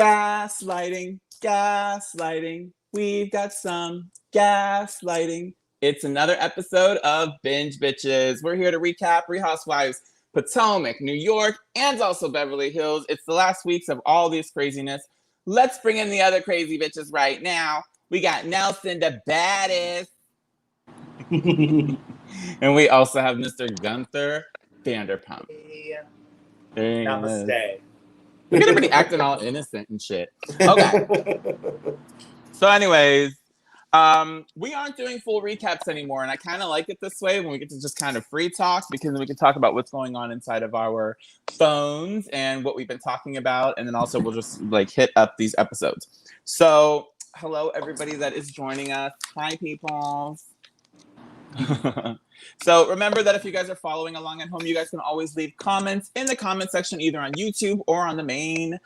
Gaslighting, gaslighting. We've got some gaslighting. It's another episode of Binge Bitches. We're here to recap Real Housewives, Potomac, New York, and also Beverly Hills. It's the last weeks of all this craziness. Let's bring in the other crazy bitches right now. We got Nelson, the baddest. And we also have Mr. Gunther Vanderpump. Hey. Namaste. Look at everybody acting all innocent and shit. Okay. So anyways, we aren't doing full recaps anymore, and I kind of like it this way when we get to just kind of free talk, because then we can talk about what's going on inside of our phones and what we've been talking about, and then also we'll just like hit up these episodes. So hello everybody that is joining us. Hi people. So remember that if you guys are following along at home, you guys can always leave comments in the comment section, either on YouTube or on the main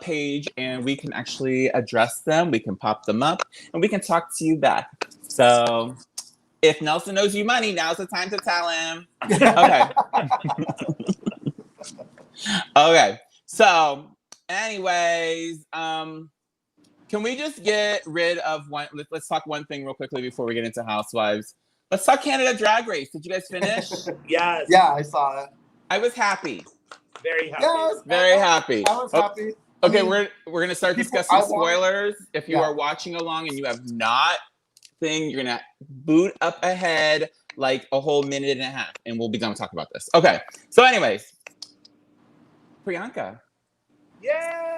page, and we can actually address them. We can pop them up and we can talk to you back. So if Nelson owes you money, now's the time to tell him. Okay. Okay. So anyways, can we just get rid of one? Let's talk one thing real quickly before we get into Housewives. Let's talk Canada Drag Race. Did you guys finish? Yes. Yeah, I saw it. I was happy. Very happy. Very happy. I was happy. Okay, we're gonna start discussing spoilers. If you Yeah. are watching along and you have not you're gonna boot up ahead like a whole minute and a half, and we'll be done talking about this. Okay. So, anyways, Priyanka. Yay!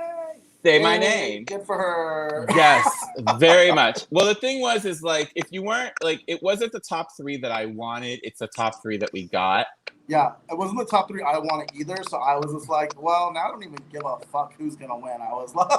Say my name. Good for her. Yes, very much. Well, the thing was, is like, if you weren't like, it wasn't the top 3 that I wanted. It's the top 3 that we got. Yeah, it wasn't the top 3 I wanted either. So I was just like, well, now I don't even give a fuck who's gonna win. I was like,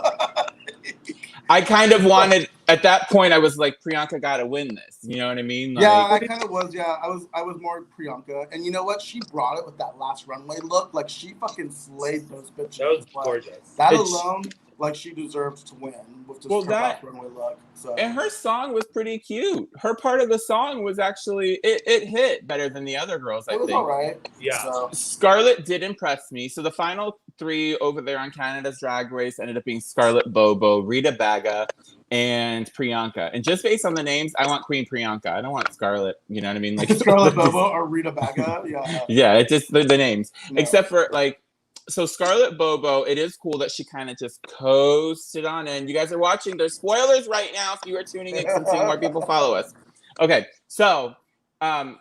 I kind of wanted at that point. I was like, Priyanka got to win this. You know what I mean? Like, yeah, I kind of was. Yeah, I was more Priyanka, and you know what? She brought it with that last runway look. Like she fucking slayed those bitches. That was gorgeous. That alone. Like she deserves to win with just her last runway look. So. And her song was pretty cute. Her part of the song was actually it hit better than the other girls. I think. All right. Yeah. So. Scarlett did impress me. So the final 3 over there on Canada's Drag Race ended up being Scarlett Bobo, Rita Baga, and Priyanka. And just based on the names, I want Queen Priyanka. I don't want Scarlett. You know what I mean? Like Scarlett Bobo or Rita Baga. Yeah. Yeah, it's just the names. No. Except for like. So Scarlett Bobo, it is cool that she kind of just coasted on in. You guys are watching. There's spoilers right now if you are tuning in and seeing more people follow us. Okay, so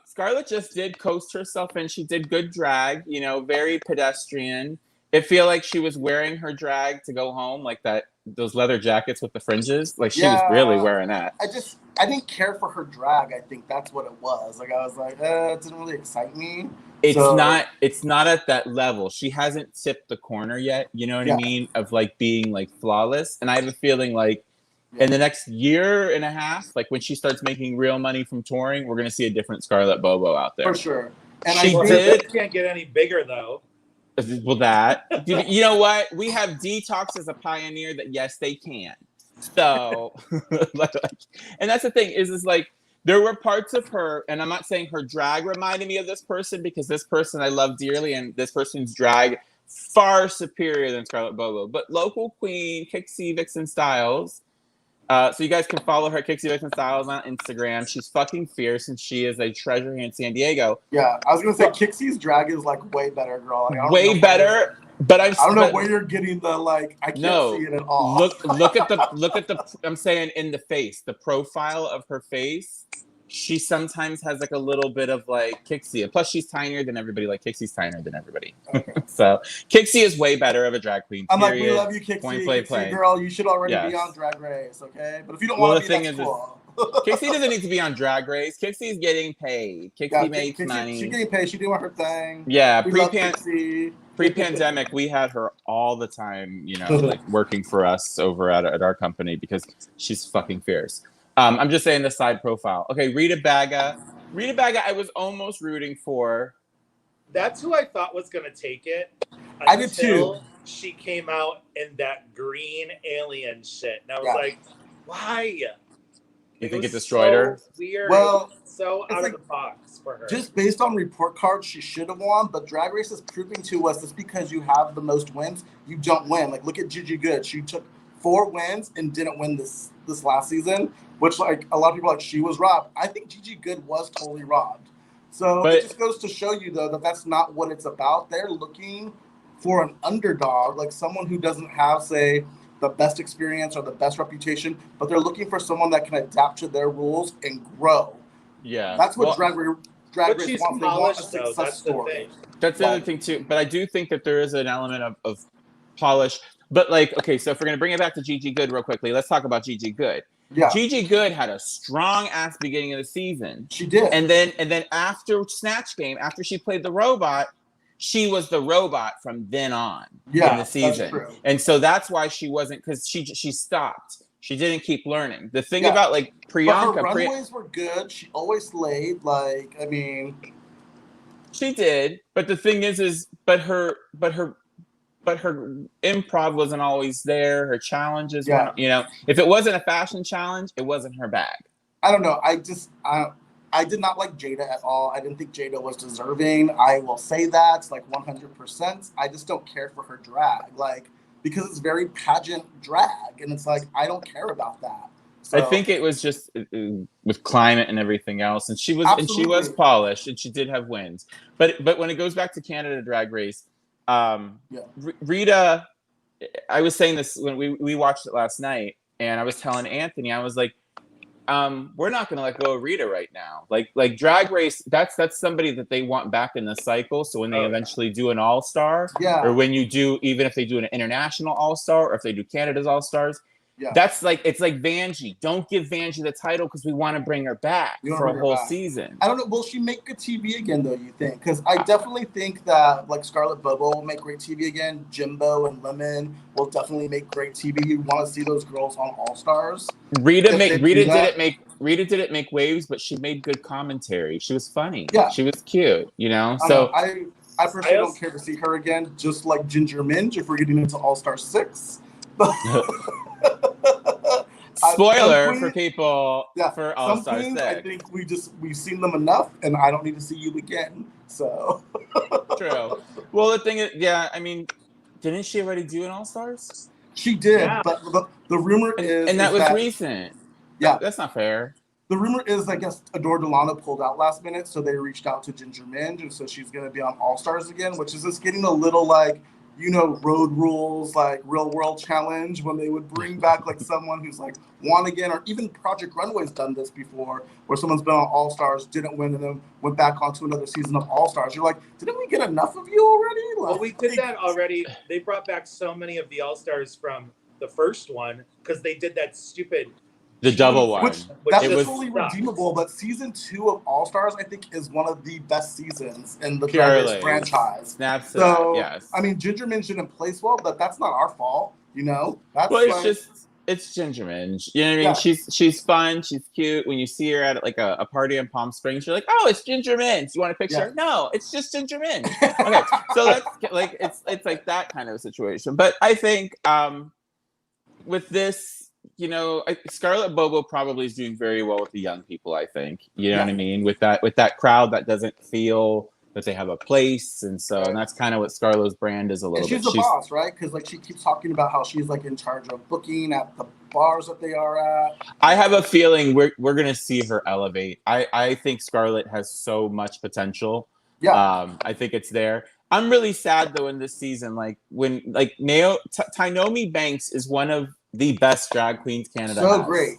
Scarlett just did coast herself in. She did good drag, you know, very pedestrian. It feel like she was wearing her drag to go home, like those leather jackets with the fringes. Like she was really wearing that. I didn't care for her drag. I think that's what it was. Like I was like, it didn't really excite me. It's not at that level. She hasn't tipped the corner yet, you know what I mean? Of like being like flawless. And I have a feeling like in the next year and a half, like when she starts making real money from touring, we're gonna see a different Scarlett Bobo out there. For sure. And she can't get any bigger though. Well, that you know what? We have Detox as a pioneer that yes, they can. So and that's the thing, is like there were parts of her, and I'm not saying her drag reminded me of this person, because this person I love dearly, and this person's drag far superior than Scarlett Bobo. But local queen, Kixie Vixen Styles. So you guys can follow her, Kixie Vixen Styles, on Instagram. She's fucking fierce, and she is a treasure here in San Diego. Yeah, I was gonna say Kixie's drag is like way better, girl. Like, way better. But I don't know where you're getting the like. I can't see it at all. Look at the. I'm saying in the face, the profile of her face. She sometimes has like a little bit of like Kixie, and plus she's tinier than everybody. Like Kixie's tinier than everybody. Okay. So Kixie is way better of a drag queen. I'm like, we love you, Kixie. Point, Kixie girl, you should already be on Drag Race, okay? But if you don't want to be, that's cool. Kixie doesn't need to be on Drag Race. Kixie's getting paid. Kixie makes money. She's getting paid. She's doing her thing. Yeah, pre-pandemic, we had her all the time, you know, like working for us over at our company, because she's fucking fierce. I'm just saying the side profile. Okay, Rita Baga. I was almost rooting for. That's who I thought was going to take it. I did too. She came out in that green alien shit. And I was like, why? You think was it destroyed her? Weird. Well, So it's out like, of the box for her. just based on report cards, she should have won. But Drag Race is proving to us just because you have the most wins, you don't win. Like, look at Gigi Good. She took 4 wins and didn't win this last season, which, like, a lot of people are like, she was robbed. I think Gigi Good was totally robbed. So it just goes to show you, though, that that's not what it's about. They're looking for an underdog, like someone who doesn't have, say, the best experience or the best reputation, but they're looking for someone that can adapt to their rules and grow. Yeah. That's what Drag Race wants. They want a Polished, success story. That's the other thing too. But I do think that there is an element of polish. But like, okay, so if we're gonna bring it back to Gigi Good real quickly, let's talk about Gigi Good. Yeah. Gigi Good had a strong ass beginning of the season. She did. And then after Snatch Game, after she played the robot, she was the robot from then on in the season. That's true. And so that's why she wasn't, because she stopped. She didn't keep learning. The thing about like Priyanka, but her runways were good. She always slayed. Like, I mean, she did. But the thing is but her improv wasn't always there. Her challenges, weren't, you know, if it wasn't a fashion challenge, it wasn't her bag. I don't know. I did not like Jada at all. I didn't think Jada was deserving. I will say that, like 100%. I just don't care for her drag, like, because it's very pageant drag, and it's like I don't care about that. So, I think it was just with climate and everything else, and she was polished, and she did have wins. But when it goes back to Canada Drag Race, Rita, I was saying this when we watched it last night, and I was telling Anthony, I was like, we're not going to let go of Rita right now. Like Drag Race, that's somebody that they want back in the cycle. So when they eventually do an All-Star, or when you do, even if they do an international All-Star, or if they do Canada's All-Stars, that's like, it's like Vanjie. Don't give Vanjie the title because we want to bring her back for a whole season. I don't know. Will she make good TV again, though, you think? Because I definitely think that, like, Scarlett Bobo will make great TV again. Jimbo and Lemon will definitely make great TV. You want to see those girls on All-Stars. Rita didn't make waves, but she made good commentary. She was funny. Yeah. She was cute, you know? I personally don't care to see her again, just like Ginger Minj, if we're getting into All-Star 6. Spoiler for people for All-Star 6. I think we've seen them enough, and I don't need to see you again. So true. Well, the thing is, I mean, didn't she already do an All-Stars? She did, but the rumor is, and that was recent. Yeah, that's not fair. The rumor is, I guess, Adore Delano pulled out last minute, so they reached out to Ginger Minj, and so she's going to be on All-Stars again, which is just getting a little like, you know, Road Rules, like Real World Challenge, when they would bring back like someone who's like won again, or even Project Runway's done this before, where someone's been on All Stars, didn't win, and then went back onto another season of All Stars. You're like, didn't we get enough of you already? Like, well, we did that already. They brought back so many of the All Stars from the first one because they did that stupid. The double one. Which that's totally redeemable, but season 2 of All Stars, I think, is one of the best seasons in the Drag Race franchise. So, yes. I mean, Ginger Minj didn't place well, but that's not our fault, you know? That's it's Ginger Minj. You know what I mean? Yeah. She's fun, she's cute. When you see her at like a party in Palm Springs, you're like, oh, it's Ginger Minj. You want a picture? Yeah. No, it's just Ginger Minj. Okay, so that's like it's like that kind of a situation. But I think with this, you know, Scarlett Bobo probably is doing very well with the young people, I think. You know what I mean? With that crowd that doesn't feel that they have a place. And that's kind of what Scarlett's brand is a little bit. She's the boss, right? Because like she keeps talking about how she's like in charge of booking at the bars that they are at. I have a feeling we're going to see her elevate. I think Scarlett has so much potential. Yeah. I think it's there. I'm really sad though in this season, like when like Tynomi Banks is one of the best drag queens Canada has. So great.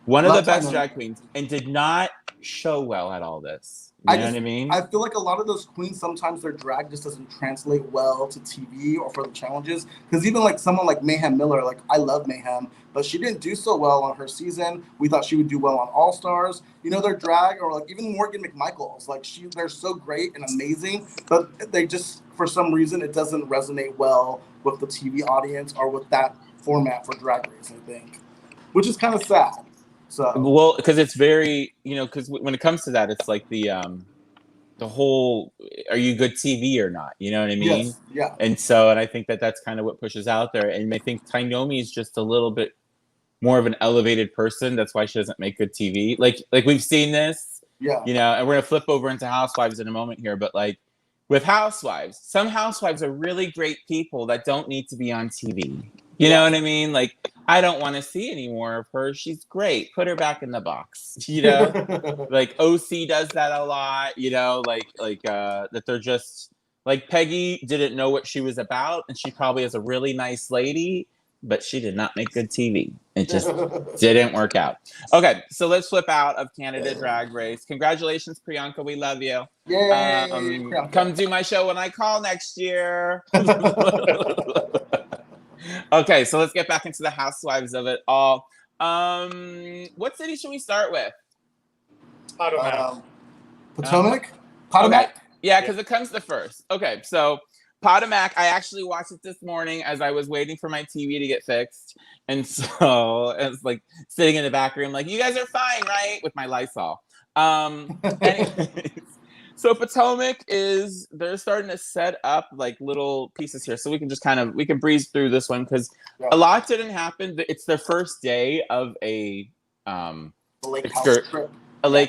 One of the best drag queens, and did not show well at all this. You know what I mean? I feel like a lot of those queens, sometimes their drag just doesn't translate well to TV or for the challenges. Because even like someone like Mayhem Miller, like I love Mayhem, but she didn't do so well on her season. We thought she would do well on All Stars. You know, their drag, or like even Morgan McMichaels, like they're so great and amazing, but they just, for some reason, it doesn't resonate well with the TV audience or with that format for Drag Race, I think, which is kind of sad. So well, because it's very, you know, because when it comes to that, it's like the whole, are you good TV or not? You know what I mean? Yes, yeah. And I think that's kind of what pushes out there. And I think Tynomi is just a little bit more of an elevated person. That's why she doesn't make good TV. Like we've seen this, Yeah. you know, and we're gonna flip over into Housewives in a moment here, but like with Housewives, some Housewives are really great people that don't need to be on TV. You know what I mean? Like, I don't want to see any more of her. She's great. Put her back in the box. You know, like OC does that a lot. You know, that they're just like Peggy didn't know what she was about, and she probably is a really nice lady, but she did not make good TV. It just didn't work out. Okay, so let's flip out of Canada Drag Race. Congratulations, Priyanka. We love you. Yay! Come do my show when I call next year. Okay, so let's get back into the Housewives of it all. What city should we start with? Potomac. Potomac? Potomac? Okay. Yeah, because it comes to first. Okay, so Potomac, I actually watched it this morning as I was waiting for my TV to get fixed. And so it was like sitting in the back room, like, you guys are fine, right? With my Lysol. Anyways, so Potomac they're starting to set up like little pieces here. So we can just we can breeze through this one because a lot didn't happen. It's their first day of a lake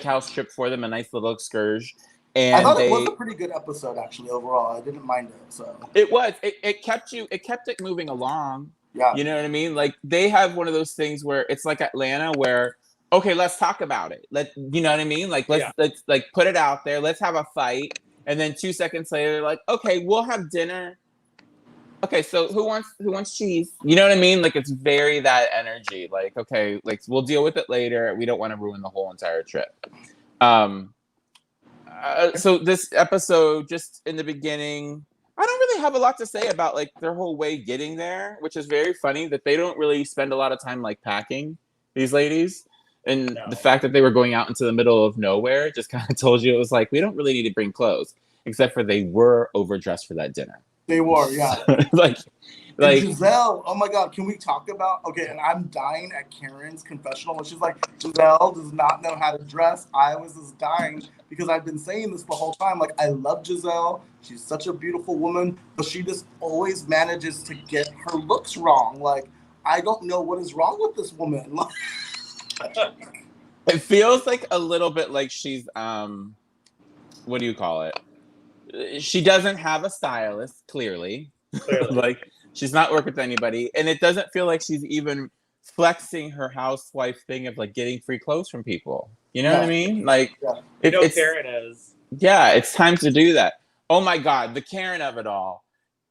house trip for them, a nice little excursion. And I thought it was a pretty good episode, actually. Overall, I didn't mind it. So it was. It kept it moving along. Yeah, you know what I mean. Like they have one of those things where it's like Atlanta, where okay, let's talk about it. You know what I mean. Like let's like put it out there. Let's have a fight, and then 2 seconds later, like okay, we'll have dinner. Okay, so who wants cheese? You know what I mean. Like it's very that energy. Like okay, like we'll deal with it later. We don't want to ruin the whole entire trip. So this episode, just in the beginning, I don't really have a lot to say about like their whole way getting there, which is very funny that they don't really spend a lot of time like packing, these ladies. And the fact that they were going out into the middle of nowhere just kind of told you it was like, we don't really need to bring clothes, except for they were overdressed for that dinner. They were, yeah. like Giselle, oh my God, can we talk about, okay, and I'm dying at Karen's confessional when she's like, Giselle does not know how to dress. I was just dying because I've been saying this the whole time. Like, I love Giselle. She's such a beautiful woman, but she just always manages to get her looks wrong. Like, I don't know what is wrong with this woman. It feels like a little bit like she's, what do you call it? She doesn't have a stylist, clearly. Like, she's not working with anybody. And it doesn't feel like she's even flexing her housewife thing of, like, getting free clothes from people. You know what I mean? Like, Karen is. Yeah, it's time to do that. Oh, my God, the Karen of it all.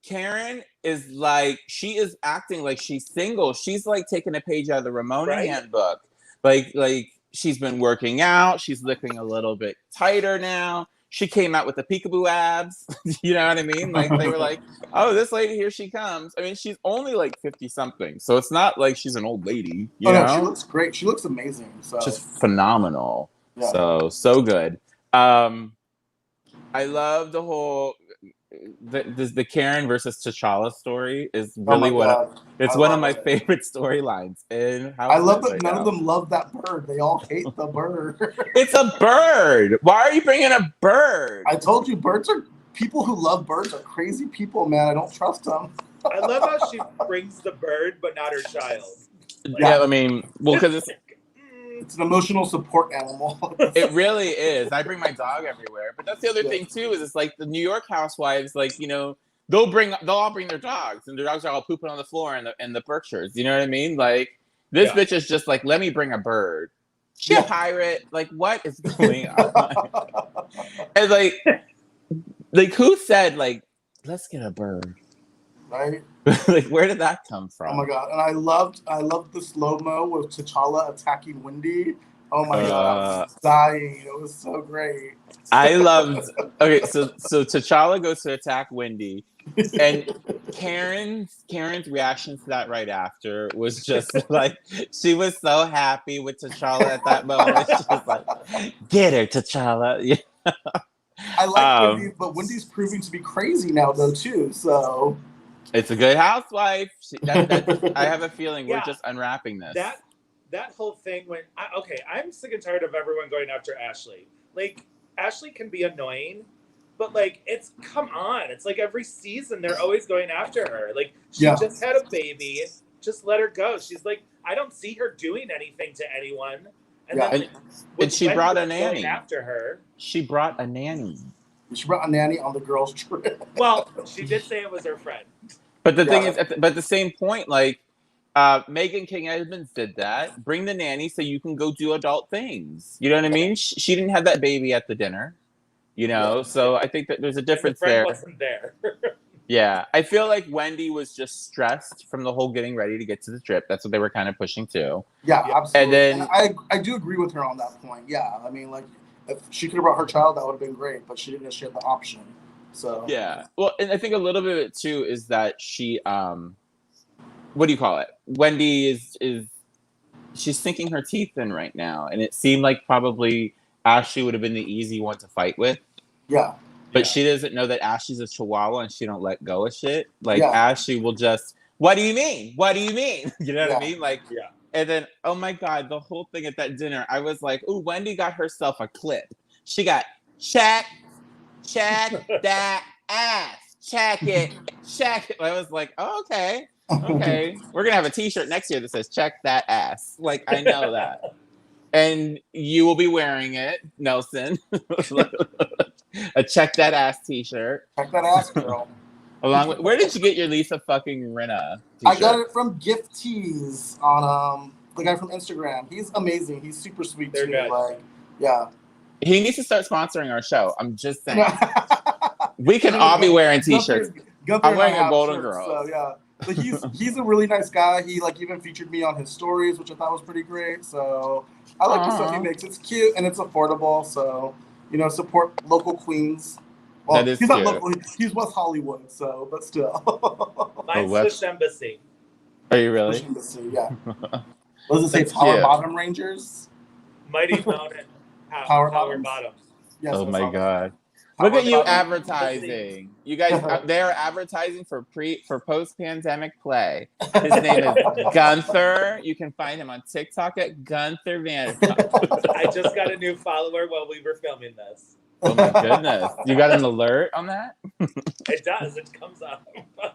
Karen is, like, she is acting like she's single. She's, like, taking a page out of the Ramona handbook. Like, she's been working out. She's looking a little bit tighter now. She came out with the peekaboo abs. You know what I mean? Like, they were like, oh, this lady, here she comes. I mean, she's only like 50-something. So it's not like she's an old lady. You know? No, she looks great. She looks amazing. So. Just phenomenal. Yeah. So good. I love the whole... The Karen versus T'Challa story is really one of my favorite storylines in House. I love that none of them love that bird. They all hate the bird. It's a bird. Why are you bringing a bird? I told you, people who love birds are crazy people, man. I don't trust them. I love how she brings the bird, but not her child. Like, yeah, I mean, well, because it's an emotional support animal. It really is. I bring my dog everywhere. But that's the other thing too, is it's like the New York housewives, like, you know, they'll all bring their dogs, and their dogs are all pooping on the floor in the Berkshires. You know what I mean? Like, this bitch is just like, let me bring a bird. She a pirate? Like, what is going on? And like who said like, let's get a bird? Right? Like, where did that come from? Oh my God. And I loved the slow-mo with T'Challa attacking Wendy. Oh my God, I was dying. It was so great. I loved. Okay, so T'Challa goes to attack Wendy, and Karen's reaction to that right after was just like, she was so happy with T'Challa at that moment. She was like, "Get her, T'Challa." Yeah. I like Wendy, but Wendy's proving to be crazy now, though, too. So it's a good housewife. I have a feeling we're just unwrapping this. That whole thing I'm sick and tired of everyone going after Ashley. Like, Ashley can be annoying, but like, come on. It's like every season they're always going after her. Like, she just had a baby. Just let her go. She's like, I don't see her doing anything to anyone. And Yeah. then And she Wendy brought a was going nanny. after her. She brought a nanny. She brought a nanny on the girls' trip. Well, she did say it was her friend. But the thing is, but at the same point, like, Megan King Edmonds did that. Bring the nanny so you can go do adult things. You know what I mean? She didn't have that baby at the dinner. You know, so I think that there's a difference there. Wasn't there. Yeah, I feel like Wendy was just stressed from the whole getting ready to get to the trip. That's what they were kind of pushing to. Yeah, absolutely. And then I do agree with her on that point. Yeah, I mean, like, if she could have brought her child, that would have been great, but she didn't. She had the option. So yeah, well, and I think a little bit of it too is that she, what do you call it? Wendy is she's sinking her teeth in right now, and it seemed like probably Ashley would have been the easy one to fight with. Yeah. But she doesn't know that Ashley's a chihuahua and she don't let go of shit. Like, Yeah. Ashley will just, what do you mean? What do you mean? You know what I mean? Like, Yeah. And then, oh my God, the whole thing at that dinner, I was like, ooh, Wendy got herself a clip. She got, check that ass. Check it. I was like, oh, okay. Okay. We're going to have a t-shirt next year that says, check that ass. Like, I know that. And you will be wearing it, Nelson. A check that ass t-shirt. Check that ass, girl. Along with, where did you get your Lisa fucking Rinna t-shirt? I got it from Gift Tees on the guy from Instagram. He's amazing. He's super sweet too. Good. Like, yeah. He needs to start sponsoring our show. I'm just saying. We can all be wearing t-shirts. I'm wearing a Golden Girl. So yeah. But he's a really nice guy. He like even featured me on his stories, which I thought was pretty great. So I like the stuff he makes. It's cute and it's affordable. So, you know, support local queens. Well, that is he's cute. not local. He's West Hollywood. So, but still. Mine's Swiss Embassy. Are you really? Swiss Embassy, yeah. What does it say? That's Power cute. Bottom Rangers. Mighty Mountain. Power Bottoms. Yes, Oh that's my all. God. Power Look at you Bottom. advertising. You guys, they're advertising for post-pandemic play. His name is Gunther. You can find him on TikTok at Gunther Vanderpump. I just got a new follower while we were filming this. Oh my goodness. You got an alert on that? It does. It comes up.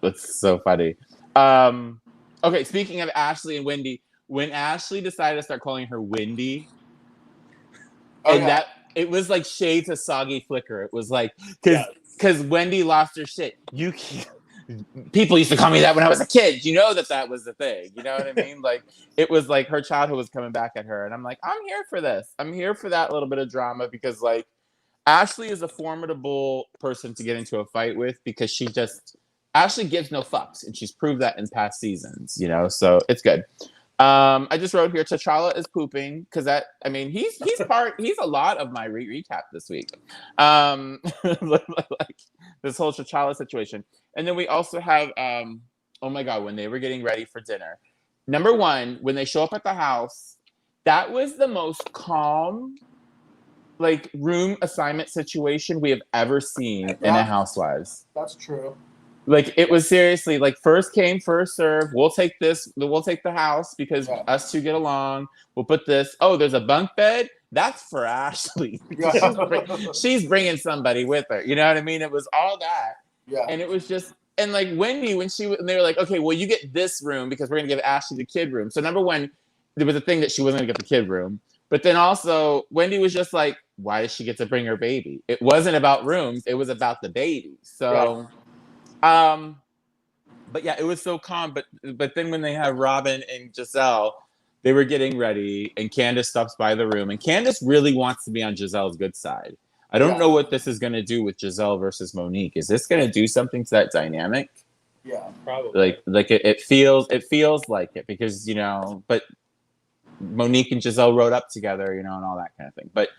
That's so funny. Okay, speaking of Ashley and Wendy, when Ashley decided to start calling her Wendy, that it was like shades of Soggy Flicker. It was like, because Wendy lost her shit. People used to call me that when I was a kid. You know that was the thing. You know what I mean? Like, it was like her childhood was coming back at her. And I'm like, I'm here for this. I'm here for that little bit of drama because, like, Ashley is a formidable person to get into a fight with because Ashley gives no fucks. And she's proved that in past seasons, you know? So it's good. I just wrote here, T'Challa is pooping because he's a lot of my recap this week. Like this whole T'Challa situation. And then we also have, oh my God, when they were getting ready for dinner. Number one, when they show up at the house, that was the most calm, like, room assignment situation we have ever seen in a Housewives. That's true. Like, it was seriously like first came, first serve. We'll take the house because us two get along. We'll put this. Oh, there's a bunk bed. That's for Ashley. She's bringing somebody with her. You know what I mean? It was all that. Yeah. And it was just, and like Wendy, when they were like, okay, well, you get this room because we're going to give Ashley the kid room. So number one, there was a thing that she wasn't going to get the kid room. But then also, Wendy was just like, why does she get to bring her baby? It wasn't about rooms. It was about the baby. So, but yeah, it was so calm. But then when they have Robin and Giselle, they were getting ready, and Candace stops by the room. And Candace really wants to be on Giselle's good side. I don't know what this is going to do with Giselle versus Monique. Is this going to do something to that dynamic? Yeah, probably. Like it feels like it because, you know, but Monique and Giselle rode up together, you know, and all that kind of thing. But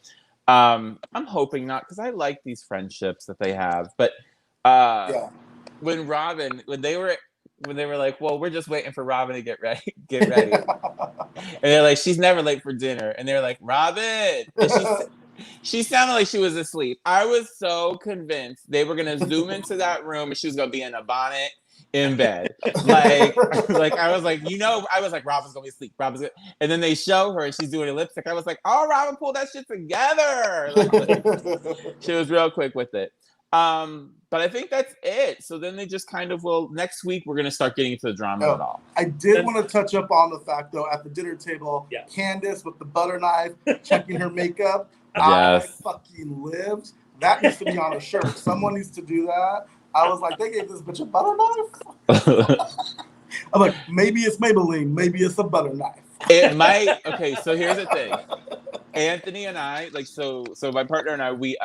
I'm hoping not because I like these friendships that they have. But when they were like, well, we're just waiting for Robin to get ready. And they're like, she's never late for dinner. And they're like, Robin. And she sounded like she was asleep. I was so convinced they were going to zoom into that room and she was going to be in a bonnet in bed. Like I was like, Robin's going to be asleep. And then they show her and she's doing a lipstick. I was like, oh, Robin, pull that shit together. Like, she was real quick with it. But I think that's it. So then they just kind of will. Next week we're gonna start getting into the drama of it all. I did want to touch up on the fact though, at the dinner table, Candace with the butter knife checking her makeup. Yes. I fucking lived. That needs to be on a shirt. Someone needs to do that. I was like, they gave this bitch a butter knife. I'm like, maybe it's Maybelline, maybe it's a butter knife. It might. Okay, so here's the thing. Anthony and I, like, so my partner and I, we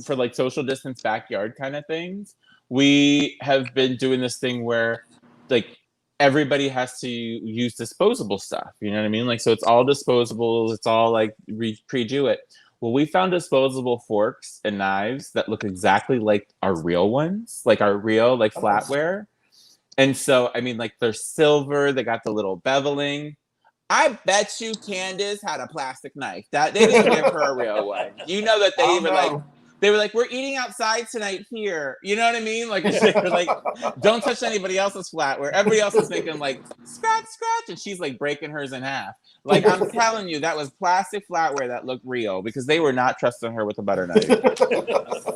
for like social distance backyard kind of things, we have been doing this thing where like everybody has to use disposable stuff. You know what I mean? Like, so it's all disposables. It's all like pre-do it. Well, we found disposable forks and knives that look exactly like our real ones, like our real like flatware. And so, I mean, like they're silver. They got the little beveling. I bet you Candace had a plastic knife. That they didn't give her a real one. You know that they were like, we're eating outside tonight here. You know what I mean? Like, they were like, don't touch anybody else's flatware. Everybody else is making like scratch, and she's like breaking hers in half. Like, I'm telling you, that was plastic flatware that looked real because they were not trusting her with a butter knife.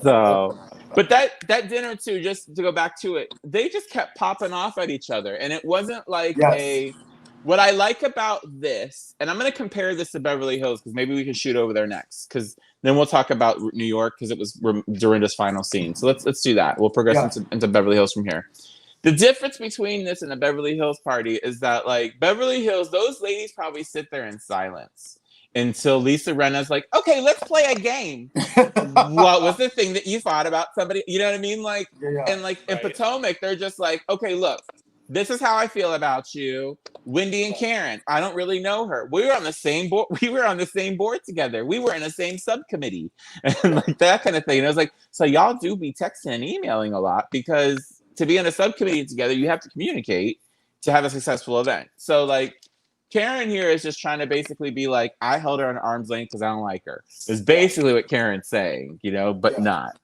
So, but that dinner too, just to go back to it, they just kept popping off at each other, and it wasn't like What I like about this, and I'm going to compare this to Beverly Hills because maybe we can shoot over there next, because then we'll talk about New York because it was Dorinda's final scene. So let's do that. We'll progress into Beverly Hills from here. The difference between this and a Beverly Hills party is that, like, Beverly Hills, those ladies probably sit there in silence until Lisa Rinna's like, okay, let's play a game. What was the thing that you thought about somebody? You know what I mean? Like, and like in Potomac, they're just like, okay, look, this is how I feel about you. Wendy and Karen, I don't really know her. We were on the same board. We were on the same board together. We were in the same subcommittee and like that kind of thing. And I was like, so y'all do be texting and emailing a lot, because to be in a subcommittee together, you have to communicate to have a successful event. So like Karen here is just trying to basically be like, I held her on arm's length because I don't like her. Is basically what Karen's saying, you know, but not.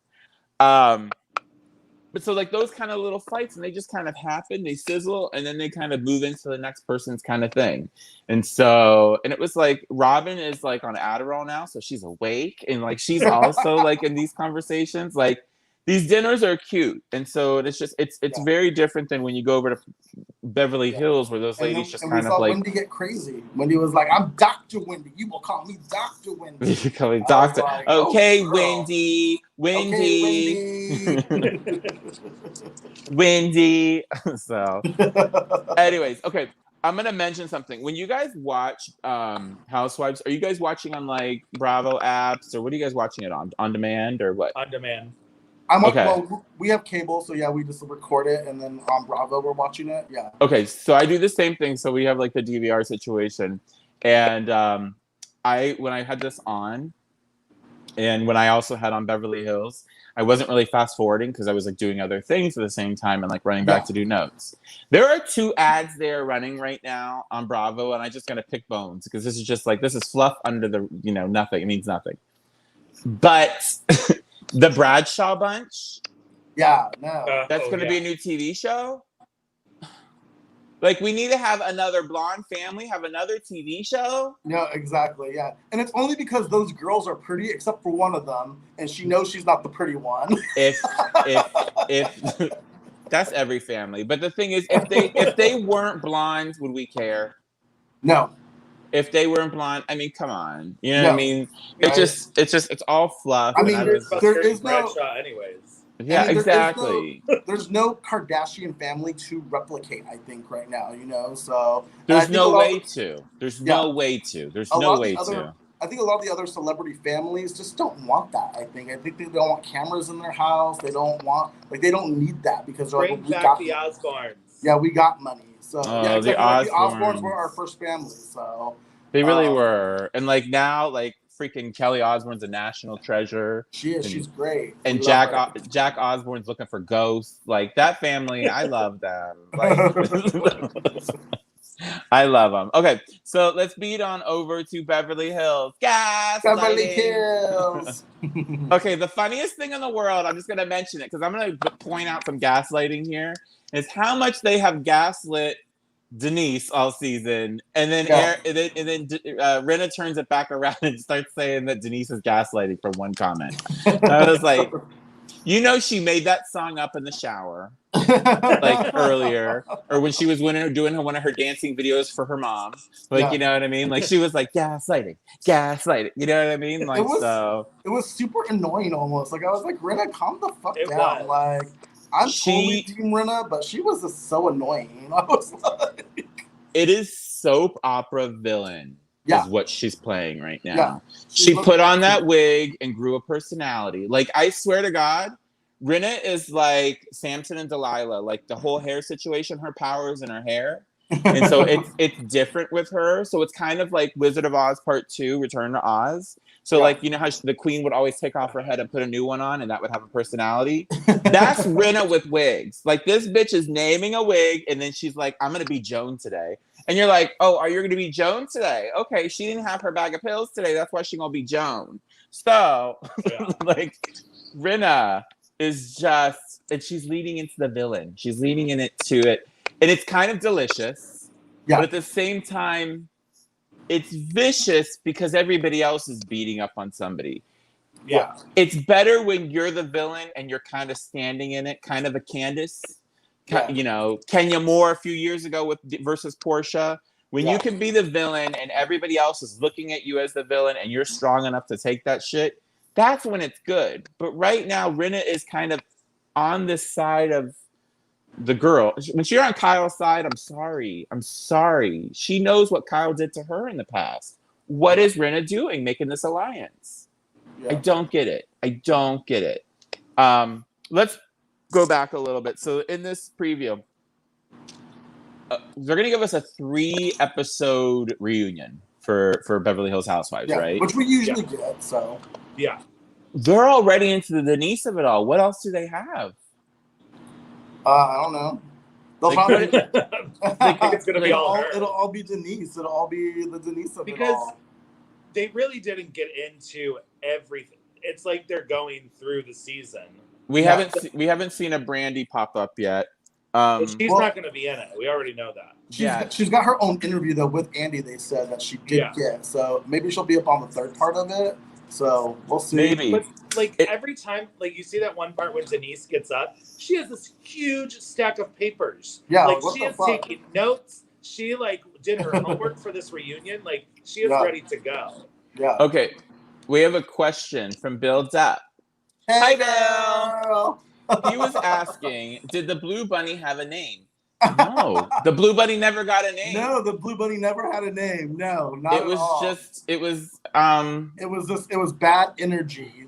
But so like those kind of little fights, and they just kind of happen, they sizzle, and then they kind of move into the next person's kind of thing. And so, and it was like, Robin is like on Adderall now, so she's awake, and like she's also like in these conversations. Like these dinners are cute, and so it's just it's very different than when you go over to Beverly Hills, where those ladies just kind of like. Wendy get crazy. Wendy was like, "I'm Dr. Wendy. You will call me Dr. Wendy." You call me Doctor. Like, okay, Wendy. Okay, Wendy. So, anyways, okay. I'm gonna mention something. When you guys watch Housewives, are you guys watching on like Bravo apps, or what are you guys watching it on demand, or what? On demand. Well, we have cable, so yeah, we just record it, and then on Bravo we're watching it. Yeah. Okay, so I do the same thing. So we have like the DVR situation, and when I had this on, and when I also had on Beverly Hills, I wasn't really fast forwarding because I was like doing other things at the same time and like running back to do notes. There are 2 ads there running right now on Bravo, and I just gotta pick bones because this is just like, this is fluff under the, you know, nothing. It means nothing. But the Bradshaw Bunch. Yeah, no. That's going to be a new TV show. Like, we need to have another blonde family, have another TV show. No, exactly, yeah. And it's only because those girls are pretty, except for one of them, and she knows she's not the pretty one. If that's every family. But the thing is, if they weren't blonde, would we care? No. If they weren't blonde, I mean, come on. You know what I mean? It's all fluff. I mean, there is no Bradshaw anyways. Yeah, exactly. There's no Kardashian family to replicate, I think, right now, you know? So there's no way to. There's no way to. I think a lot of the other celebrity families just don't want that, I think. I think they don't want cameras in their house. They don't want, like, they don't need that because they're Bring back the Osbournes. Yeah, we got money. So yeah, exactly. The Osbournes were our first family, so they really were. And like now, like freaking Kelly Osbourne's a national treasure. She is. She's great. And Jack Osbourne's looking for ghosts. Like that family, I love them. Like, I love them. Okay, so let's beat on over to Beverly Hills. Beverly Hills. Okay, the funniest thing in the world, I'm just going to mention it because I'm going to point out some gaslighting here, is how much they have gaslit Denise all season. And then Rinna turns it back around and starts saying that Denise is gaslighting for one comment. I was like, You know, she made that song up in the shower, like earlier, or when she was doing one of her dancing videos for her mom. Like, Yeah. you know what I mean? Like, she was like, gaslighting. You know what I mean? Like, It was super annoying almost. Like, I was like, Rinna, calm the fuck It down. was. Like, I'm totally team Rinna, but she was just so annoying. I was like... It is soap opera villain. Yeah. Is what she's playing right now. Yeah. She put on that wig and grew a personality. Like, I swear to God, Rinna is like Samson and Delilah. Like, the whole hair situation, her power is in her hair. And so it's different with her. So it's kind of like Wizard of Oz Part 2, Return to Oz. So, like, you know how the queen would always take off her head and put a new one on, and that would have a personality? That's Rinna with wigs. Like, this bitch is naming a wig, and then she's like, I'm going to be Joan today. And you're like, oh, are you going to be Joan today? Okay, she didn't have her bag of pills today. That's why she's going to be Joan. So, like, Rinna is just, and she's leading into the villain. She's leading into it. And it's kind of delicious. Yeah. But at the same time, it's vicious because everybody else is beating up on somebody. Yeah. It's better when you're the villain and you're kind of standing in it, kind of a Candace. Yeah. You know, Kenya Moore a few years ago versus Portia. When you can be the villain and everybody else is looking at you as the villain and you're strong enough to take that shit, that's when it's good. But right now, Rinna is kind of on this side of the girl. When you're on Kyle's side, I'm sorry. She knows what Kyle did to her in the past. What is Rinna doing making this alliance? Yeah. I don't get it. Let's go back a little bit. So in this preview, they're going to give us a 3-episode reunion for Beverly Hills Housewives, right? Which we usually get, so. Yeah. They're already into the Denise of it all. What else do they have? I don't know. They'll probably. I think it's going to be all her. It'll all be Denise. It'll all be the Denise of it all. Because they really didn't get into everything. It's like they're going through the season. We haven't seen a Brandy pop up yet. She's not going to be in it. We already know that. She's got her own interview though with Andy. They said that she did get. So maybe she'll be up on the third part of it. So we'll see. Maybe. But every time, like you see that one part when Denise gets up, she has this huge stack of papers. Yeah, like she is taking notes. She did her homework for this reunion. Like she is ready to go. Yeah. Okay, we have a question from Bill Depp. Hey, hi, Bill. He was asking, did the Blue Bunny have a name? No, the Blue Bunny never got a name. No, the Blue Bunny never had a name. No, not it was at all. It was bad energy.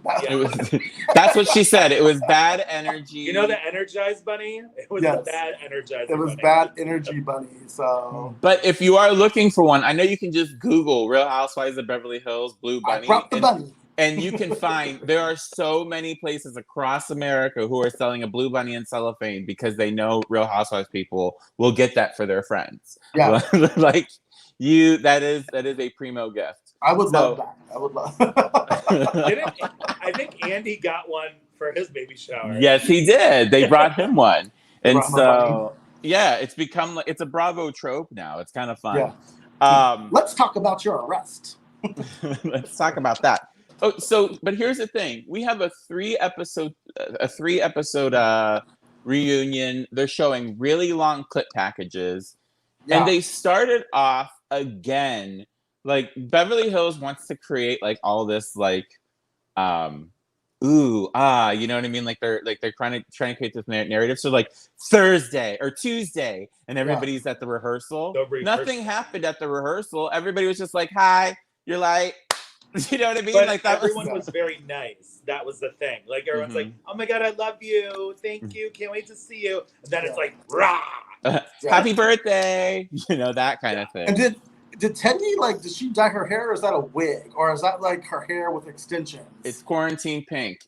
That's what she said. It was bad energy. You know the Energized Bunny? It was a bad Energized bunny. It was bad energy bunny. So, but if you are looking for one, I know you can just Google Real Housewives of Beverly Hills Blue Bunny. I brought the bunny. And you can find, there are so many places across America who are selling a Blue Bunny in cellophane because they know Real Housewives people will get that for their friends. Yeah. That is a primo gift. I would love that. I would love I think Andy got one for his baby shower. Yes, he did. They brought him one. And so, it's a Bravo trope now. It's kind of fun. Yeah. Let's talk about your arrest. Let's talk about that. Oh, but here's the thing. We have a 3-episode reunion. They're showing really long clip packages. Yeah. And they started off again. Like Beverly Hills wants to create all this you know what I mean? They're trying to create this narrative. So Thursday or Tuesday and everybody's at the rehearsal. Nothing happened at the rehearsal. Everybody was just like, hi, you're like, you know what I mean? But everyone was very nice. That was the thing. Everyone's like, oh my God, I love you. Thank you. Can't wait to see you. And then it's like, rah. Happy birthday. You know, that kind of thing. And did Teddi, did she dye her hair or is that a wig? Or is that her hair with extensions? It's quarantine pink.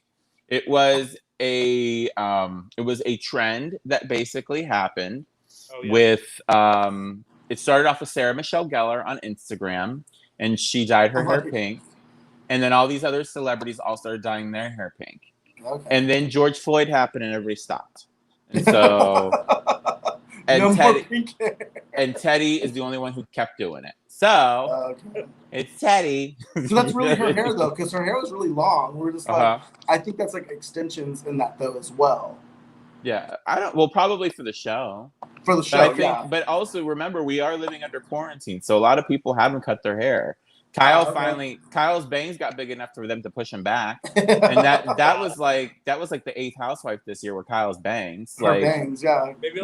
It was a trend that basically happened with, it started off with Sarah Michelle Gellar on Instagram and she dyed her hair pink. And then all these other celebrities all started dyeing their hair pink. Okay. And then George Floyd happened and everybody stopped. And so And no Teddi, more pink hair. and Teddi is the only one who kept doing it. So Okay. it's Teddi. So that's really her hair though, because her hair was really long. We're just like, Uh-huh. I think that's like extensions in that though as well. Yeah, I don't. Well, probably for the show. For the But show, I think, yeah. but also remember, we are living under quarantine, so a lot of people haven't cut their hair. Okay. Kyle's bangs got big enough for them to push him back, and that was like the eighth housewife this year, were Kyle's bangs. Her Like, bangs, yeah. Maybe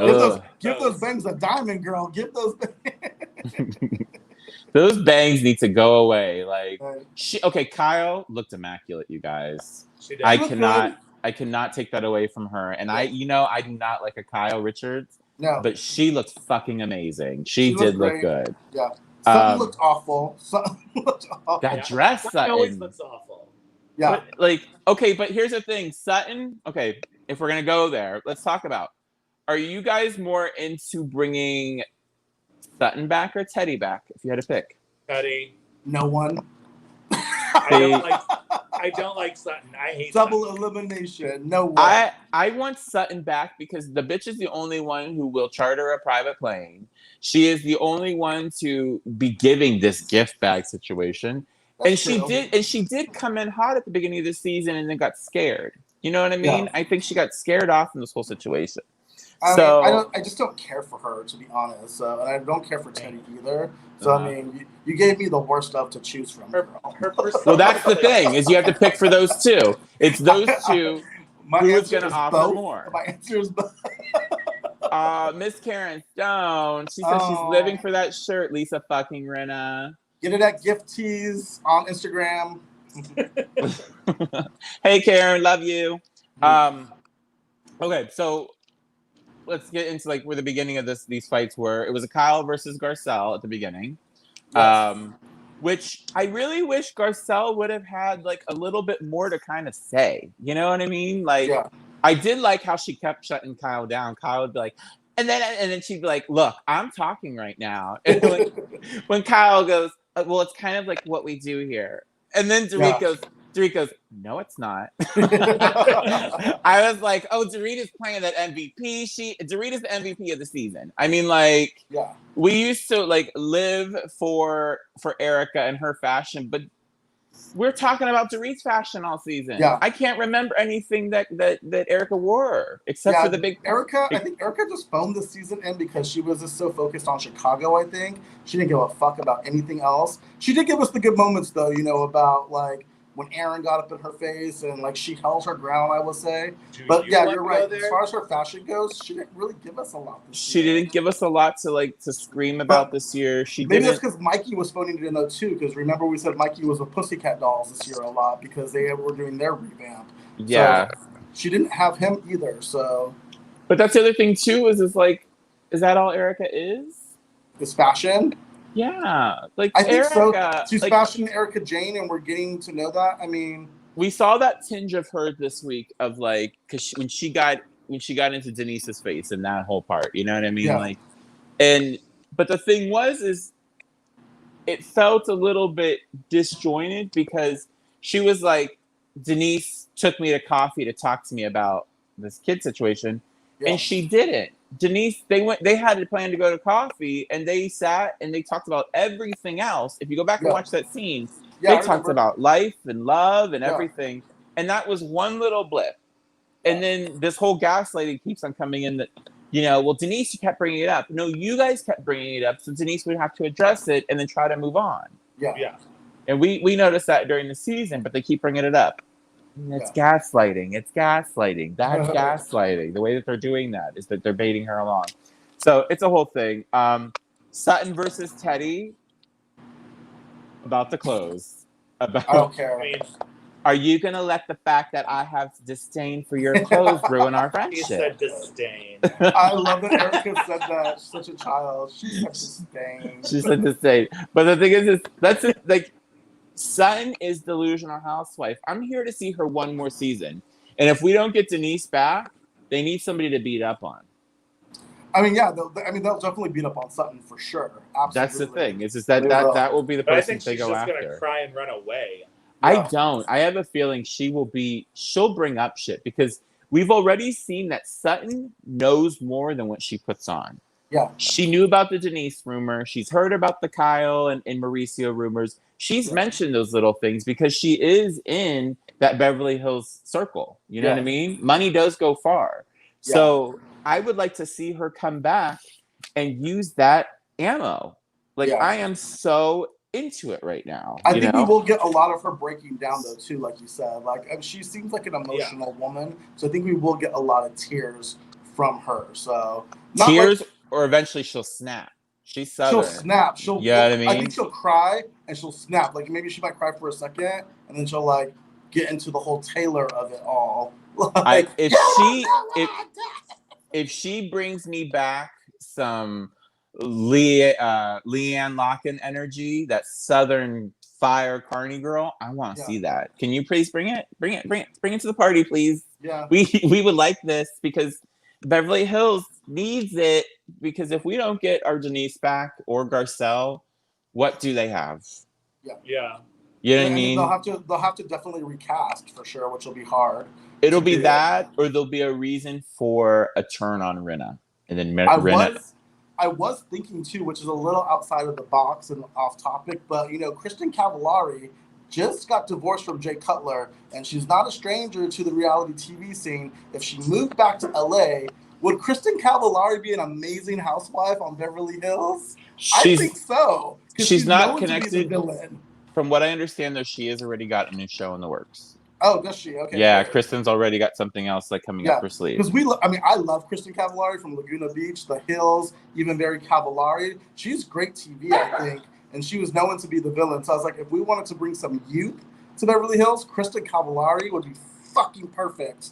Give those bangs a diamond, girl. Give those bangs. those bangs need to go away. Like, Right. okay, Kyle looked immaculate, you guys. She did. I looked cannot take that away from her. And I do not like a Kyle Richards, No. but she looked fucking amazing. She did look good. Yeah. Sutton looked awful. That dress, Sutton always Sutton. looks awful. Yeah. But, like, okay, but here's the thing, Sutton. Okay, if we're gonna go there, let's talk about. Are you guys more into bringing Sutton back or Teddi back? If you had to pick, Teddi. No one. I don't like Sutton. I hate Double Sutton. elimination. No one. I want Sutton back because the bitch is the only one who will charter a private plane. She is the only one to be giving this gift bag situation. That's and true. she did come in hot at the beginning of the season and then got scared. You know what I mean? Yeah. I think she got scared off in this whole situation. I just don't care for her, to be honest. And I don't care for Teddi either. So Uh-huh. I mean, you gave me the worst stuff to choose from. Well, that's the thing, is you have to pick for those two. It's those two. My Who is answer gonna is offer both. more? My answer is both. Miss Karen Stone. She says she's living for that shirt, Lisa fucking Rinna. Get it at Gift Tees on Instagram. Hey Karen, love you. Okay, so let's get into like where the beginning of these fights were. It was a Kyle versus Garcelle at the beginning. Yes. Which I really wish Garcelle would have had like a little bit more to kind of say. You know what I mean? Like, Yeah. I did like how she kept shutting Kyle down. Kyle would be like, and then she'd be like, "Look, I'm talking right now." And when Kyle goes, "Well, it's kind of like what we do here," and then Dorit goes, "No, it's not." I was like, "Oh, Dorit is playing that MVP. Dorit is the MVP of the season." I mean, like, Yeah. we used to like live for Erika and her fashion, but we're talking about Dorit's fashion all season. Yeah. I can't remember anything that Erika wore except for the big Erika. I think Erika just phoned the season in because she was just so focused on Chicago. I think she didn't give a fuck about anything else. She did give us the good moments though, you know, about like when Aaron got up in her face and like she held her ground, I will say. But yeah, you're right. As far as her fashion goes, she didn't really give us a lot this year. She didn't give us a lot to scream about this year. Maybe that's because Mikey was phoning it in though too. Because remember we said Mikey was with Pussycat Dolls this year a lot because they were doing their revamp. Yeah. So she didn't have him either. So. But that's the other thing too. Is like, is that all Erika is? Is fashion? Yeah, like I think Erika, so. She's like, fashion Erika Jane, and we're getting to know that. I mean, we saw that tinge of her this week of like, because when she got into Denise's face and that whole part, you know what I mean? Yeah. Like, but the thing is it felt a little bit disjointed because she was like, Denise took me to coffee to talk to me about this kid situation, and she didn't. Denise, they had a plan to go to coffee, and they sat and they talked about everything else. If you go back and watch that scene, they talked about life and love and everything, and that was one little blip. And then this whole gaslighting keeps on coming in that, you know, well, Denise kept bringing it up. No, you guys kept bringing it up, so Denise would have to address it and then try to move on. Yeah. And we noticed that during the season, but they keep bringing it up. And it's gaslighting. It's gaslighting. That's gaslighting. The way that they're doing that is that they're baiting her along. So it's a whole thing. Sutton versus Teddi about the clothes. I don't care. Are you going to let the fact that I have disdain for your clothes ruin our friendship? He said disdain. I love that Erika said that. She's such a child. She said disdain. She said disdain. But the thing is that's it, like, Sutton is delusional housewife. I'm here to see her one more season. And if we don't get Denise back, they need somebody to beat up on. I mean, they'll definitely beat up on Sutton for sure. Absolutely. That's the thing. It's just that will be the person they go after. I think she's just going to cry and run away. I don't. I have a feeling she'll bring up shit because we've already seen that Sutton knows more than what she puts on. Yeah. She knew about the Denise rumor. She's heard about the Kyle and Mauricio rumors. She's mentioned those little things because she is in that Beverly Hills circle. You know what I mean? Money does go far. Yeah. So I would like to see her come back and use that ammo. Like, I am so into it right now. I think we will get a lot of her breaking down, though, too, like you said. Like, she seems like an emotional woman, so I think we will get a lot of tears from her. So tears, or eventually she'll snap. She's Southern. She'll snap. Yeah, what I mean? I think she'll cry and she'll snap. Like, maybe she might cry for a second, and then she'll like get into the whole Taylor of it all. Like, if she brings me back some LeAnn Locken energy, that Southern fire Carney girl, I want to see that. Can you please bring it to the party, please? Yeah. We would like this because Beverly Hills needs it, because if we don't get our Denise back or Garcelle, what do they have? Yeah. You know what I mean? They'll have to definitely recast for sure, which will be hard. It'll be that, or there'll be a reason for a turn on Rinna, and then Rinna. I was thinking too, which is a little outside of the box and off topic, but Kristen Cavallari just got divorced from Jay Cutler, and she's not a stranger to the reality TV scene. If she moved back to LA, would Kristen Cavallari be an amazing housewife on Beverly Hills? I think so. She's not connected. From what I understand, though, she has already got a new show in the works. Oh, does she? Okay. Yeah, great. Kristen's already got something else coming up her sleeve. Because I love Kristen Cavallari from Laguna Beach, The Hills, even very Cavallari. She's great TV, I think, and she was known to be the villain. So I was like, if we wanted to bring some youth to Beverly Hills, Kristen Cavallari would be fucking perfect.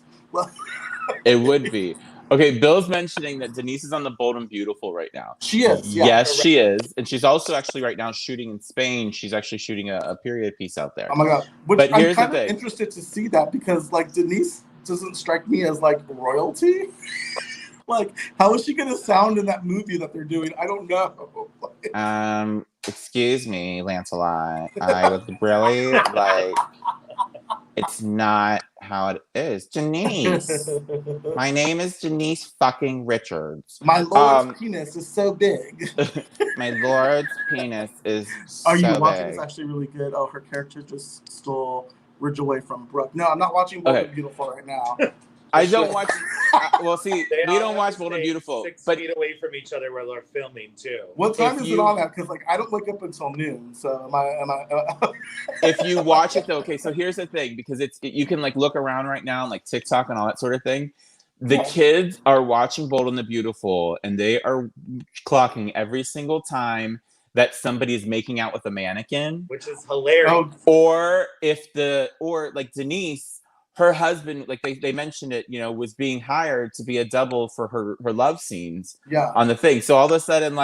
It would be. Okay, Bill's mentioning that Denise is on the Bold and Beautiful right now. She is. Yeah, yes, she is. And she's also actually right now shooting in Spain. She's actually shooting a period piece out there. Oh my God. But I'm kind of interested to see that because Denise doesn't strike me as royalty. How is she going to sound in that movie that they're doing? I don't know. Excuse me, Lancelot. I was really it's not how it is. Denise. My name is Denise fucking Richards. My lord's penis is so big. My lord's penis is so big. Are you watching? It's actually really good. Oh, her character just stole Ridge away from Brooke. No, I'm not watching Bold and Beautiful right now. I don't watch. Well, see, we don't watch Bold and Beautiful. 6 feet away from each other while they're filming too. What time is it on at? Because I don't wake up until noon. So am I? If you watch it though, okay. So here's the thing, because you can look around right now and TikTok and all that sort of thing. The kids are watching Bold and the Beautiful, and they are clocking every single time that somebody is making out with a mannequin, which is hilarious. Or Denise. Her husband, they mentioned it, was being hired to be a double for her love scenes on the thing. So all of a sudden,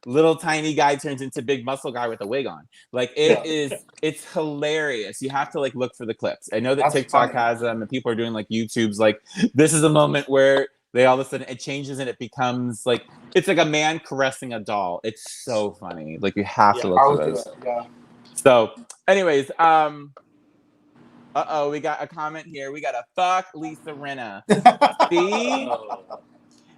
little tiny guy turns into big muscle guy with a wig on. It's hilarious. You have to look for the clips. I know that that's TikTok has them, and people are doing YouTube's this is a moment where they all of a sudden it changes and it becomes it's like a man caressing a doll. It's so funny. You have to look for those. So, anyways, we got a comment here. We got a fuck Lisa Rinna. See?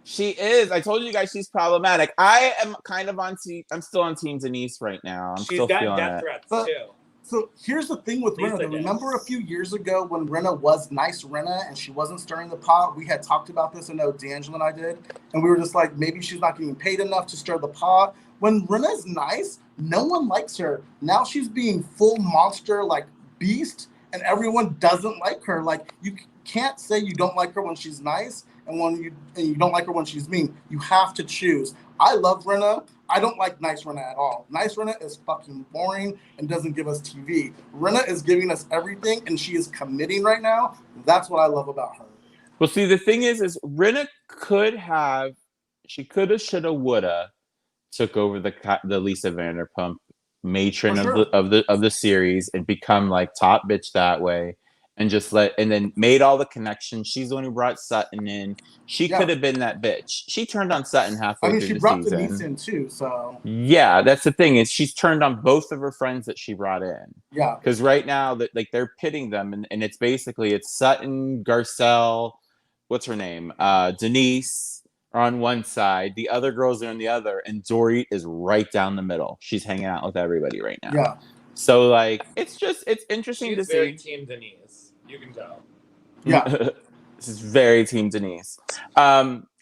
She is. I told you guys she's problematic. I am kind of I'm still on Team Denise right now. She's got death threats too. So here's the thing with Rinna. Remember a few years ago when Rinna was nice Rinna and she wasn't stirring the pot? We had talked about this. I know Dangilo and I did. And we were just maybe she's not getting paid enough to stir the pot. When Rinna's nice, no one likes her. Now she's being full monster, beast. And everyone doesn't like her. You can't say you don't like her when she's nice and you don't like her when she's mean. You have to choose. I love Rinna. I don't like nice Rinna at all. Nice Rinna is fucking boring and doesn't give us TV. Rinna is giving us everything, and she is committing right now. That's what I love about her. Well, see, the thing is Rinna shoulda, woulda took over the Lisa Vanderpump matron of the series and become top bitch that way, and then made all the connections. She's the one who brought Sutton in. She could have been that bitch. She turned on Sutton halfway through the season. She brought Denise in too, so yeah, that's the thing, is she's turned on both of her friends that she brought in. Yeah, because right now that they're pitting them, and it's basically Sutton, Garcelle, what's her name, Denise, are on one side, the other girls are on the other, and Dorit is right down the middle. She's hanging out with everybody right now. Yeah. So like, it's interesting to She's very see. Team Denise. You can tell. Yeah. This is very Team Denise.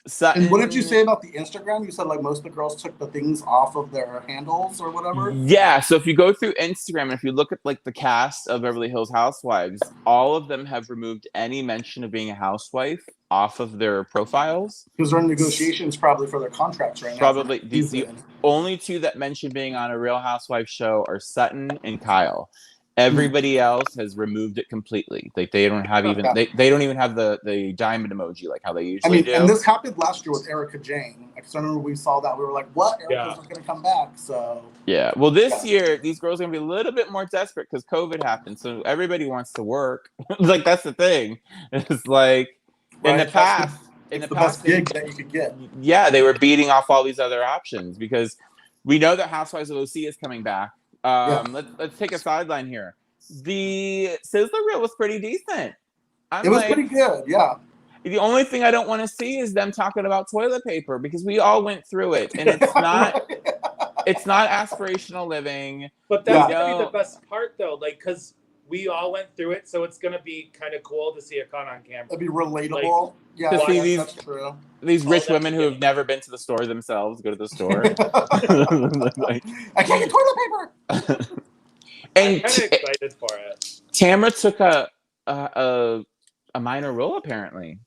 Sutton, and what did you say about the Instagram? You said like most of the girls took the things off of their handles or whatever. Yeah, so if you go through Instagram and if you look at like the cast of Beverly Hills Housewives, all of them have removed any mention of being a housewife off of their profiles. Because they're in negotiations probably for their contracts right now. Probably the only two that mention being on a Real Housewives show are Sutton and Kyle. Everybody else has removed it completely. Like they don't have even they don't even have the diamond emoji like how they usually do. And this happened last year with Erika Jane. I remember we saw that we were like, "What? Erika's not going to come back." So yeah. Well, this year these girls are going to be a little bit more desperate because COVID happened. So everybody wants to work. Like that's the thing. It's like in the past. It's the best gig that you could get. Yeah, they were beating off all these other options because we know that Housewives of OC is coming back. Let's take a sideline here. The Sizzler reel was pretty decent. It was pretty good, yeah. The only thing I don't want to see is them talking about toilet paper because we all went through it, and it's not it's not aspirational living. But that's gonna be the best part, though, like because we all went through it, so it's gonna be kind of cool to see it caught on camera. It'd be relatable. Like, yeah, to see that's true. These rich women who have never been to the store themselves go to the store. Like, I can't get toilet paper. And I'm kind of excited for it. Tamara took a minor role apparently.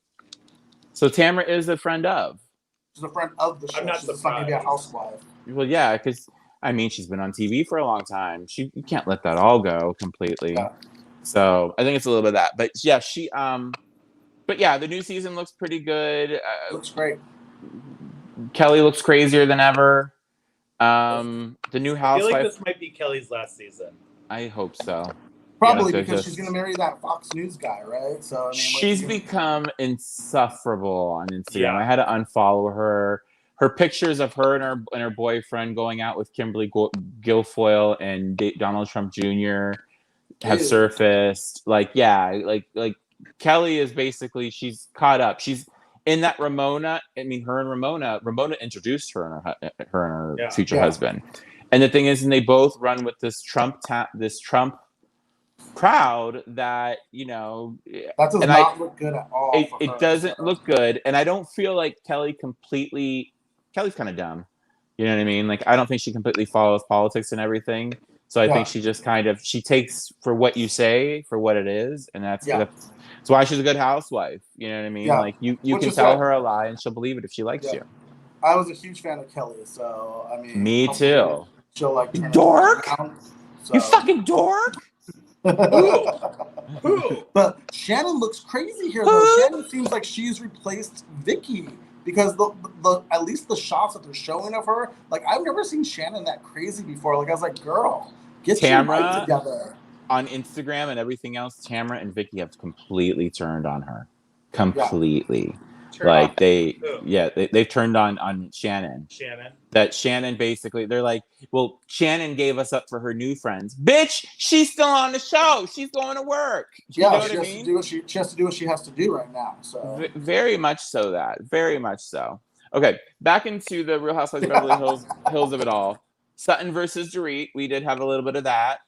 So Tamara is a friend of. She's a friend of the show. I'm not She's not going to be a housewife. Well, yeah, because I mean, she's been on TV for a long time. You can't let that all go completely. Yeah. So I think it's a little bit of that. But yeah, but yeah, the new season looks pretty good. Looks great. Kelly looks crazier than ever. The new housewife. I feel like this might be Kelly's last season. I hope so. Probably because she's going to marry that Fox News guy, right? So I mean, she's become insufferable on Instagram. Yeah. I had to unfollow her. Her pictures of her and her boyfriend going out with Kimberly Guilfoyle and Donald Trump Jr. have surfaced. Like Kelly is basically, she's caught up. She's in that Ramona. I mean, her and Ramona introduced her and her future husband. And the thing is, and they both run with this Trump crowd that, you know, that does not look good at all. It doesn't look good. And I don't feel like Kelly's kind of dumb. You know what I mean? Like, I don't think she completely follows politics and everything. So I think she just she takes for what you say for what it is. And that's why she's a good housewife. You know what I mean? Yeah. Like you can tell her a lie and she'll believe it if she likes you. I was a huge fan of Kelly. So, I mean. Me too. She'll like turn dork? Around, so. You fucking dork? Ooh. But Shannon looks crazy here, though. Shannon seems like she's replaced Vicky because the at least the shots that they're showing of her, like I've never seen Shannon that crazy before. Like I was like, girl, get your life together. On Instagram and everything else, Tamara and Vicky have completely turned on her. Completely. Like they've turned on Shannon. That Shannon basically, they're like, well, Shannon gave us up for her new friends. Bitch, she's still on the show. She's going to work. You know what I mean? She has to do what she has to do right now. So very much so that. Very much so. Okay, back into the Real Housewives of Beverly Hills of it all. Sutton versus Dorit. We did have a little bit of that,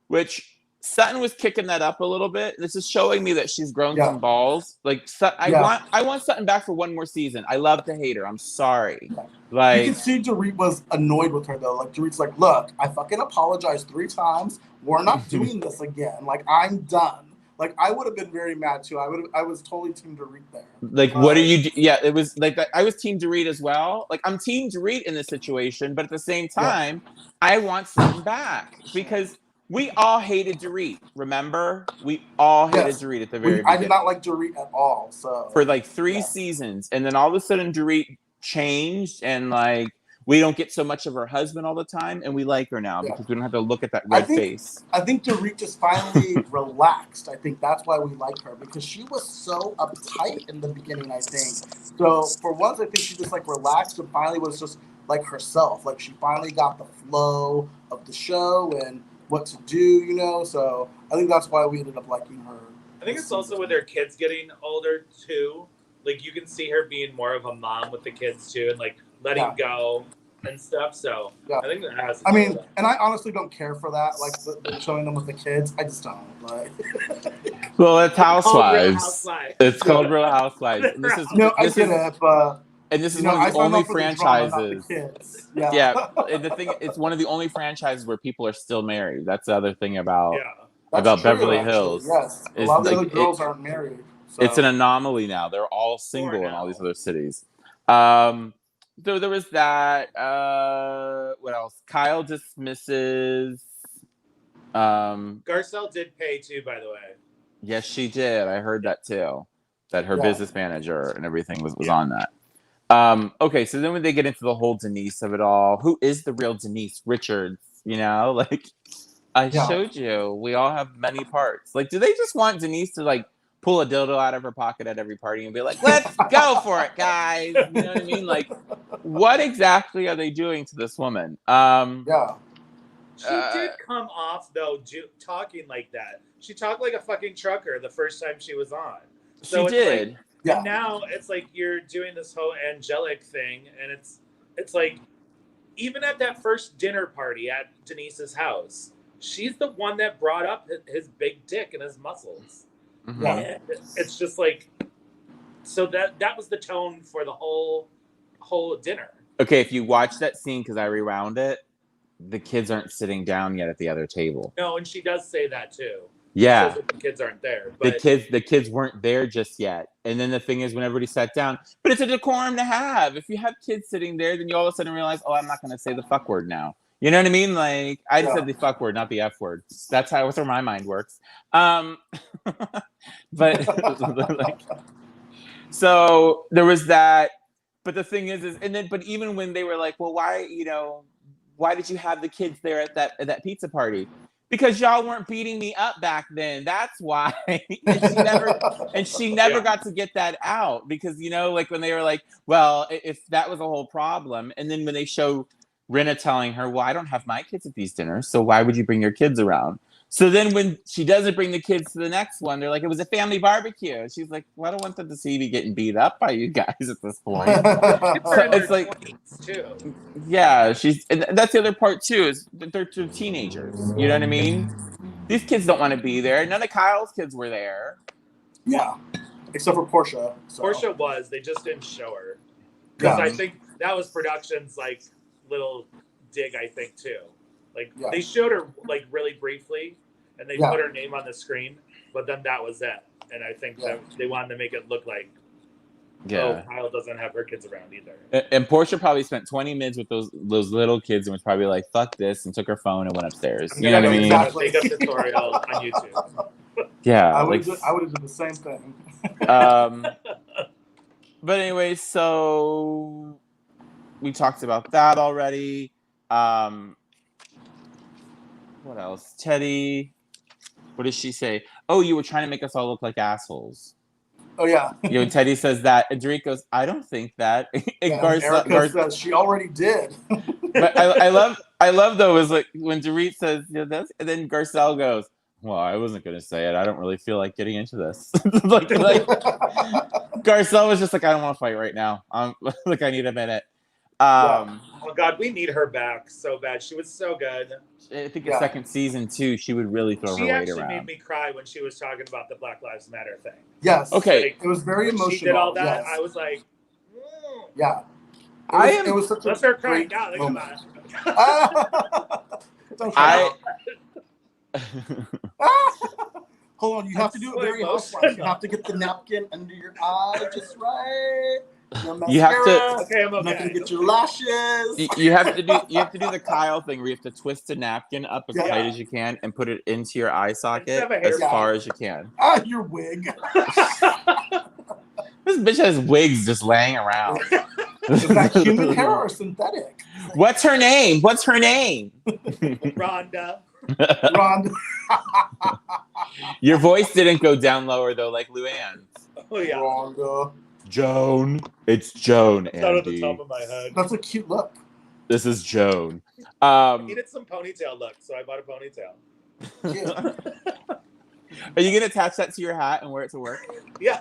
which Sutton was kicking that up a little bit. This is showing me that she's grown some balls. Like I want Sutton back for one more season. I love to hate her. I'm sorry. Like you can see Dorit was annoyed with her though. Like Dorit's like, look, I fucking apologized 3 times. We're not doing this again. Like I'm done. Like I would have been very mad too. I was totally team Dorit there. Like what are you? Yeah, it was like I was team Dorit as well. Like I'm team Dorit in this situation, but at the same time, I want Sutton back because. We all hated Dorit, remember? We all hated Dorit at the very beginning. I did not like Dorit at all. So for like 3 seasons. And then all of a sudden Dorit changed and like we don't get so much of her husband all the time and we like her now because we don't have to look at that red face. I think Dorit just finally relaxed. I think that's why we like her because she was so uptight in the beginning, I think. So for once I think she just like relaxed and finally was just like herself. Like she finally got the flow of the show and what to do, you know, so I think that's why we ended up liking her. I think it's also with their kids getting older too. like you can see her being more of a mom with the kids too, and like letting go and stuff. So I think that has. I mean, and I honestly don't care for that. Like the showing them with the kids, I just don't. Like. Well, it's Housewives. It's called Real Housewives. And this is I get it, but. And this is one of the only franchises. Yeah. And the thing, it's one of the only franchises where people are still married. That's the other thing about true, Beverly Hills. Yes, a lot of the other girls aren't married. So. It's an anomaly now. They're all single in all these other cities. So there was that. What else? Kyle dismisses. Garcelle did pay too, by the way. Yes, she did. I heard that too. That her business manager and everything was on that. Okay, so then when they get into the whole Denise of it all, who is the real Denise Richards? You know, like I showed you, we all have many parts. Like, do they just want Denise to like pull a dildo out of her pocket at every party and be like, let's go for it, guys? You know what I mean? Like, what exactly are they doing to this woman? She did come off though, talking like that. She talked like a fucking trucker the first time she was on. So she did. Like, and now it's like you're doing this whole angelic thing, and it's like even at that first dinner party at Denise's house, she's the one that brought up his big dick and his muscles. Mm-hmm. And it's just like, so that was the tone for the whole dinner. Okay, if you watch that scene, because I rewound it, the kids aren't sitting down yet at the other table. No, and she does say that too. Yeah, the kids aren't there. But the kids weren't there just yet. And then the thing is, when everybody sat down, but it's a decorum to have. If you have kids sitting there, then you all of a sudden realize, oh, I'm not going to say the fuck word now. You know what I mean? Like I just said the fuck word, not the F word. That's how my mind works. But like, so there was that. But the thing is, but even when they were like, well, why did you have the kids there at that pizza party? Because y'all weren't beating me up back then. That's why. and she never got to get that out because, like when they were like, well, if that was a whole problem. And then when they show Rinna telling her, well, I don't have my kids at these dinners, so why would you bring your kids around? So then when she doesn't bring the kids to the next one, they're like, it was a family barbecue. And she's like, well, I don't want them to see me getting beat up by you guys at this point. So it's like, too. Yeah, and that's the other part too, is they're teenagers. You know what I mean? These kids don't want to be there. None of Kyle's kids were there. Yeah, except for Portia. So. Portia was. They just didn't show her. Because I think that was production's like little dig, I think, too. Like they showed her like really briefly, and they put her name on the screen, but then that was it. And I think that they wanted to make it look like, Kyle doesn't have her kids around either. And Portia probably spent 20 minutes with those little kids and was probably like, "Fuck this," and took her phone and went upstairs. You know what I mean? Makeup tutorial on YouTube. Yeah, I would have done the same thing. But anyway, so we talked about that already. What else? Teddi, what does she say? Oh, you were trying to make us all look like assholes. Oh, yeah. Teddi says that. And Drake goes, I don't think that. And Erika says she already did. But I love though, is like when Dorit says this, and then Garcelle goes, well, I wasn't going to say it. I don't really feel like getting into this. like Garcelle was just like, I don't want to fight right now. Like, I need a minute. Oh God, we need her back so bad. She was so good. I think the second season too, she would really throw her weight around. She actually made me cry when she was talking about the Black Lives Matter thing. Yes. Okay. Like, it was very emotional. She did all that. Yes. I was like, yeah. It was such let's start crying now. Think about it. Don't cry. Hold on, you have to do it very housewife. You have to get the napkin under your eye just right. You have to. Okay, I'm okay. You're not gonna get your lashes. You have to do the Kyle thing where you have to twist the napkin up as tight as you can and put it into your eye socket as far as you can. Your wig. This bitch has wigs just laying around. Is that human hair or synthetic? What's her name? Rhonda. Rhonda. Your voice didn't go down lower though, like LuAnn. Oh yeah. Rhonda. Joan. It's Joan, Andy. Out of the top of my head. That's a cute look. This is Joan. I needed some ponytail look, so I bought a ponytail. Yeah. Are you gonna attach that to your hat and wear it to work? Yeah.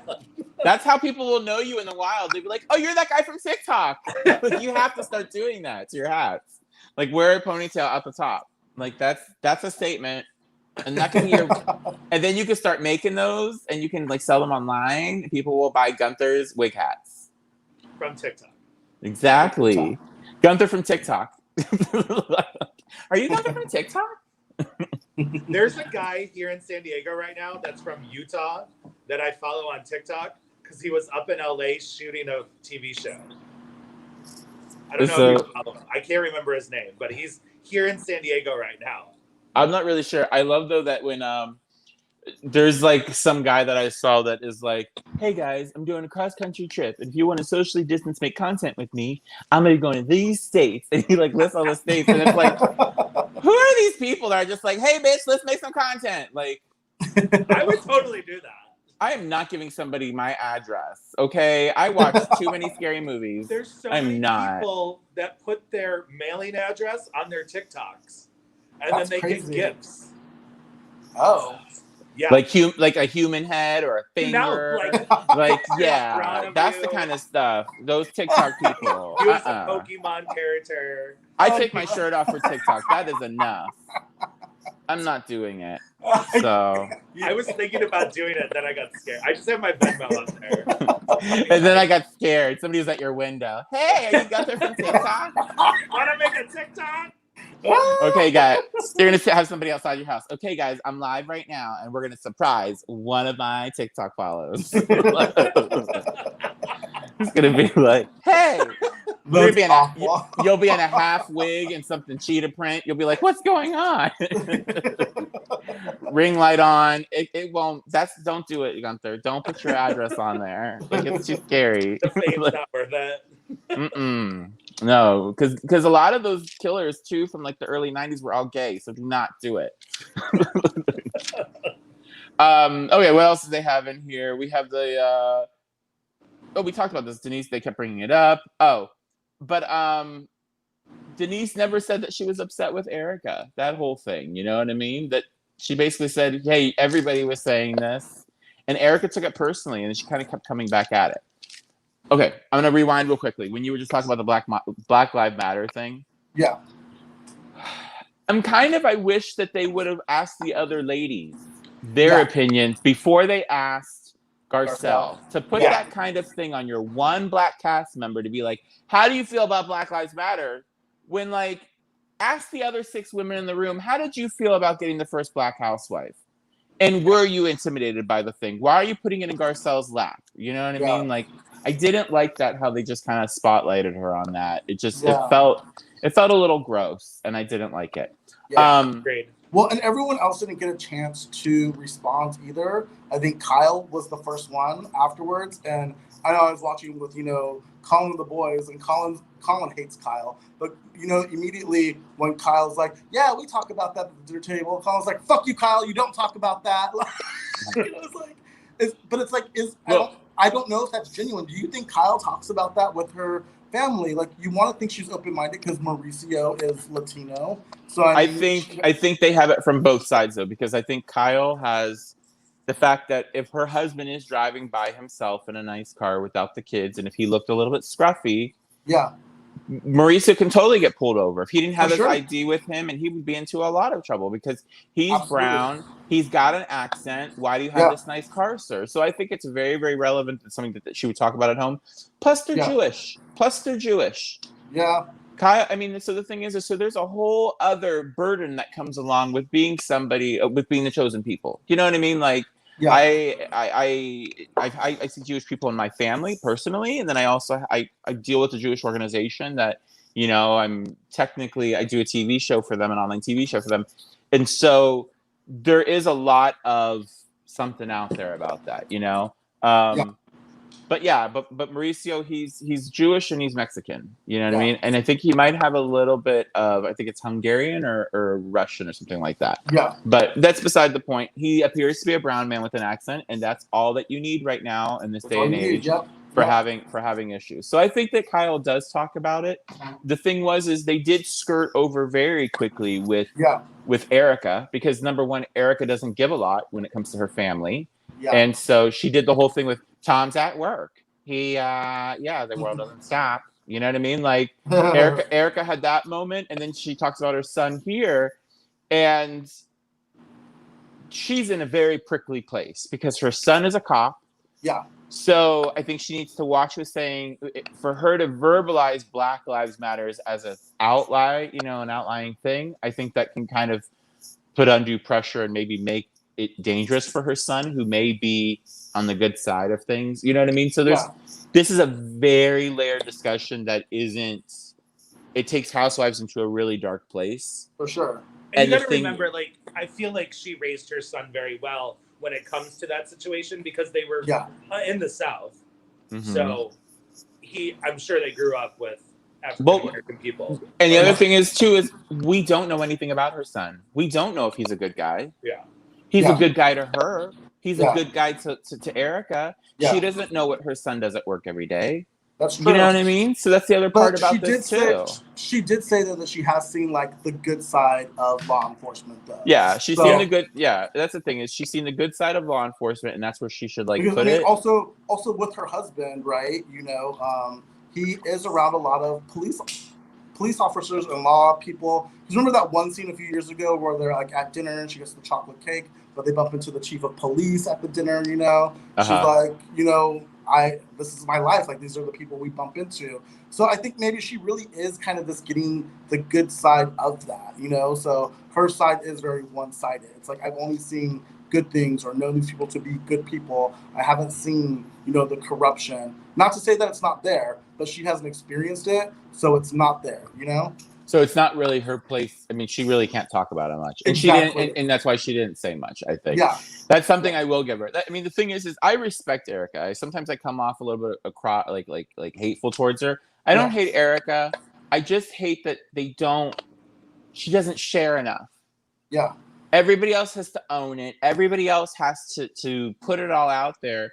That's how people will know you in the wild. They'd be like, "Oh, you're that guy from TikTok." Like, you have to start doing that to your hats. Like, wear a ponytail at the top. Like, that's a statement, and that can be your. And then you can start making those, and you can like sell them online. And people will buy Gunther's wig hats From TikTok. Exactly, Gunther from TikTok. Are you Gunther from TikTok? There's a guy here in San Diego right now that's from Utah that I follow on TikTok because he was up in LA shooting a TV show. I don't know if you follow him. I can't remember his name, but he's here in San Diego right now. I'm not really sure. I love though that when there's like some guy that I saw that is like, "Hey guys, I'm doing a cross country trip, and if you want to socially distance make content with me, I'm gonna be going to these states," and he like lists all the states, and it's like, who are these people that are just like, "Hey bitch, let's make some content"? Like, I would totally do that. I am not giving somebody my address. Okay, I watch too many scary movies. There's so many people that put their mailing address on their TikToks, and That's then they crazy. get gifts. Oh. Yeah. Like a human head or a finger. No, like yeah, that's the kind of stuff. Those TikTok people. He was a Pokemon character. I take my shirt off for TikTok. That is enough. I'm not doing it. So I was thinking about doing it, then I got scared. I just have my Venmo on there. And then I got scared. Somebody was at your window. "Hey, are you Gunther from TikTok? Want to make a TikTok?" Okay, guys. You're going to have somebody outside your house. "Okay, guys, I'm live right now, and we're going to surprise one of my TikTok follows." It's going to be like, "Hey." You'll be in a half wig and something cheetah print. You'll be like, "What's going on?" Ring light on. It won't. Don't do it, Gunther. Don't put your address on there. Like, it's too scary. The fame's not worth it. No, because a lot of those killers too from like the early '90s were all gay. So do not do it. Okay, what else do they have in here? We have the. We talked about this. Denise. They kept bringing it up. But Denise never said that she was upset with Erika. That whole thing, you know what I mean? That she basically said, "Hey, everybody was saying this," and Erika took it personally, and she kind of kept coming back at it. Okay, I'm gonna rewind real quickly. When you were just talking about the Black Lives Matter thing, yeah, I wish that they would have asked the other ladies their opinions before they asked Garcelle to put that kind of thing on your one black cast member to be like, "How do you feel about Black Lives Matter?" When like, ask the other 6 women in the room, "How did you feel about getting the first black housewife? And were you intimidated by the thing? Why are you putting it in Garcelle's lap?" You know what I mean? Like, I didn't like that how they just kind of spotlighted her on that. It just it felt a little gross, and I didn't like it. Great. Well, and everyone else didn't get a chance to respond either. I think Kyle was the first one afterwards, and I know I was watching with Colin and the boys, and Colin hates Kyle, but immediately when Kyle's like, "Yeah, we talk about that at the dinner table," Colin's like, "Fuck you, Kyle, you don't talk about that." I don't know if that's genuine. Do you think Kyle talks about that with her family? Like, you want to think she's open-minded because Mauricio is Latino. So I think they have it from both sides though, because I think Kyle has the fact that if her husband is driving by himself in a nice car without the kids, and if he looked a little bit scruffy, Mauricio can totally get pulled over. If he didn't have his ID with him, and he would be into a lot of trouble because he's brown, he's got an accent. Why do you have this nice car, sir? So I think it's very, very relevant. It's something that she would talk about at home. Plus they're Jewish. Yeah. Kyle, I mean, so the thing is so there's a whole other burden that comes along with being somebody, with being the chosen people. You know what I mean? Like, I see Jewish people in my family personally, and then I also I deal with a Jewish organization that I do a TV show for them, an online TV show for them, and so there is a lot of something out there about that, But Mauricio, he's Jewish and he's Mexican, you know what I mean? And I think he might have a little bit of, I think it's Hungarian or Russian or something like that. Yeah. But that's beside the point. He appears to be a brown man with an accent, and that's all that you need right now in this day and age for having issues. So I think that Kyle does talk about it. The thing is they did skirt over very quickly with Erika, because number one, Erika doesn't give a lot when it comes to her family. Yeah. And so she did the whole thing with Tom's at work. He the world doesn't stop. You know what I mean? Like Erika had that moment, and then she talks about her son here, and she's in a very prickly place because her son is a cop. Yeah. So I think she needs to watch what's saying. For her to verbalize Black Lives Matters as an outlier, an outlying thing, I think that can kind of put undue pressure and maybe make it dangerous for her son, who may be on the good side of things. You know what I mean? So this is a very layered discussion that isn't. It takes Housewives into a really dark place. For sure. And you gotta remember, like, I feel like she raised her son very well when it comes to that situation, because they were in the South. Mm-hmm. So I'm sure they grew up with African American people. And the other thing is we don't know anything about her son. We don't know if he's a good guy. Yeah. He's a good guy to her. He's a good guy to Erika. Yeah. She doesn't know what her son does at work every day. That's true. You know what I mean? So that's the other part about this too. She did say that she has seen like the good side of law enforcement, though. Yeah, she's seen the good. Yeah, that's the thing, is she's seen the good side of law enforcement, and that's where she should put it. Also with her husband, right? He is around a lot of police officers and law people. Remember that one scene a few years ago where they're like at dinner and she gets the chocolate cake, but they bump into the chief of police at the dinner. She's like, this is my life. Like, these are the people we bump into. So I think maybe she really is kind of just getting the good side of that, So her side is very one-sided. It's like, I've only seen good things or known these people to be good people. I haven't seen, the corruption. Not to say that it's not there, but she hasn't experienced it, so it's not there, So it's not really her place. I mean, she really can't talk about it much. And exactly. She didn't, and that's why she didn't say much, I think. Yeah. That's something I will give her. The thing is I respect Erika. Sometimes I come off a little bit like hateful towards her. I don't hate Erika. I just hate that she doesn't share enough. Yeah. Everybody else has to own it. Everybody else has to put it all out there.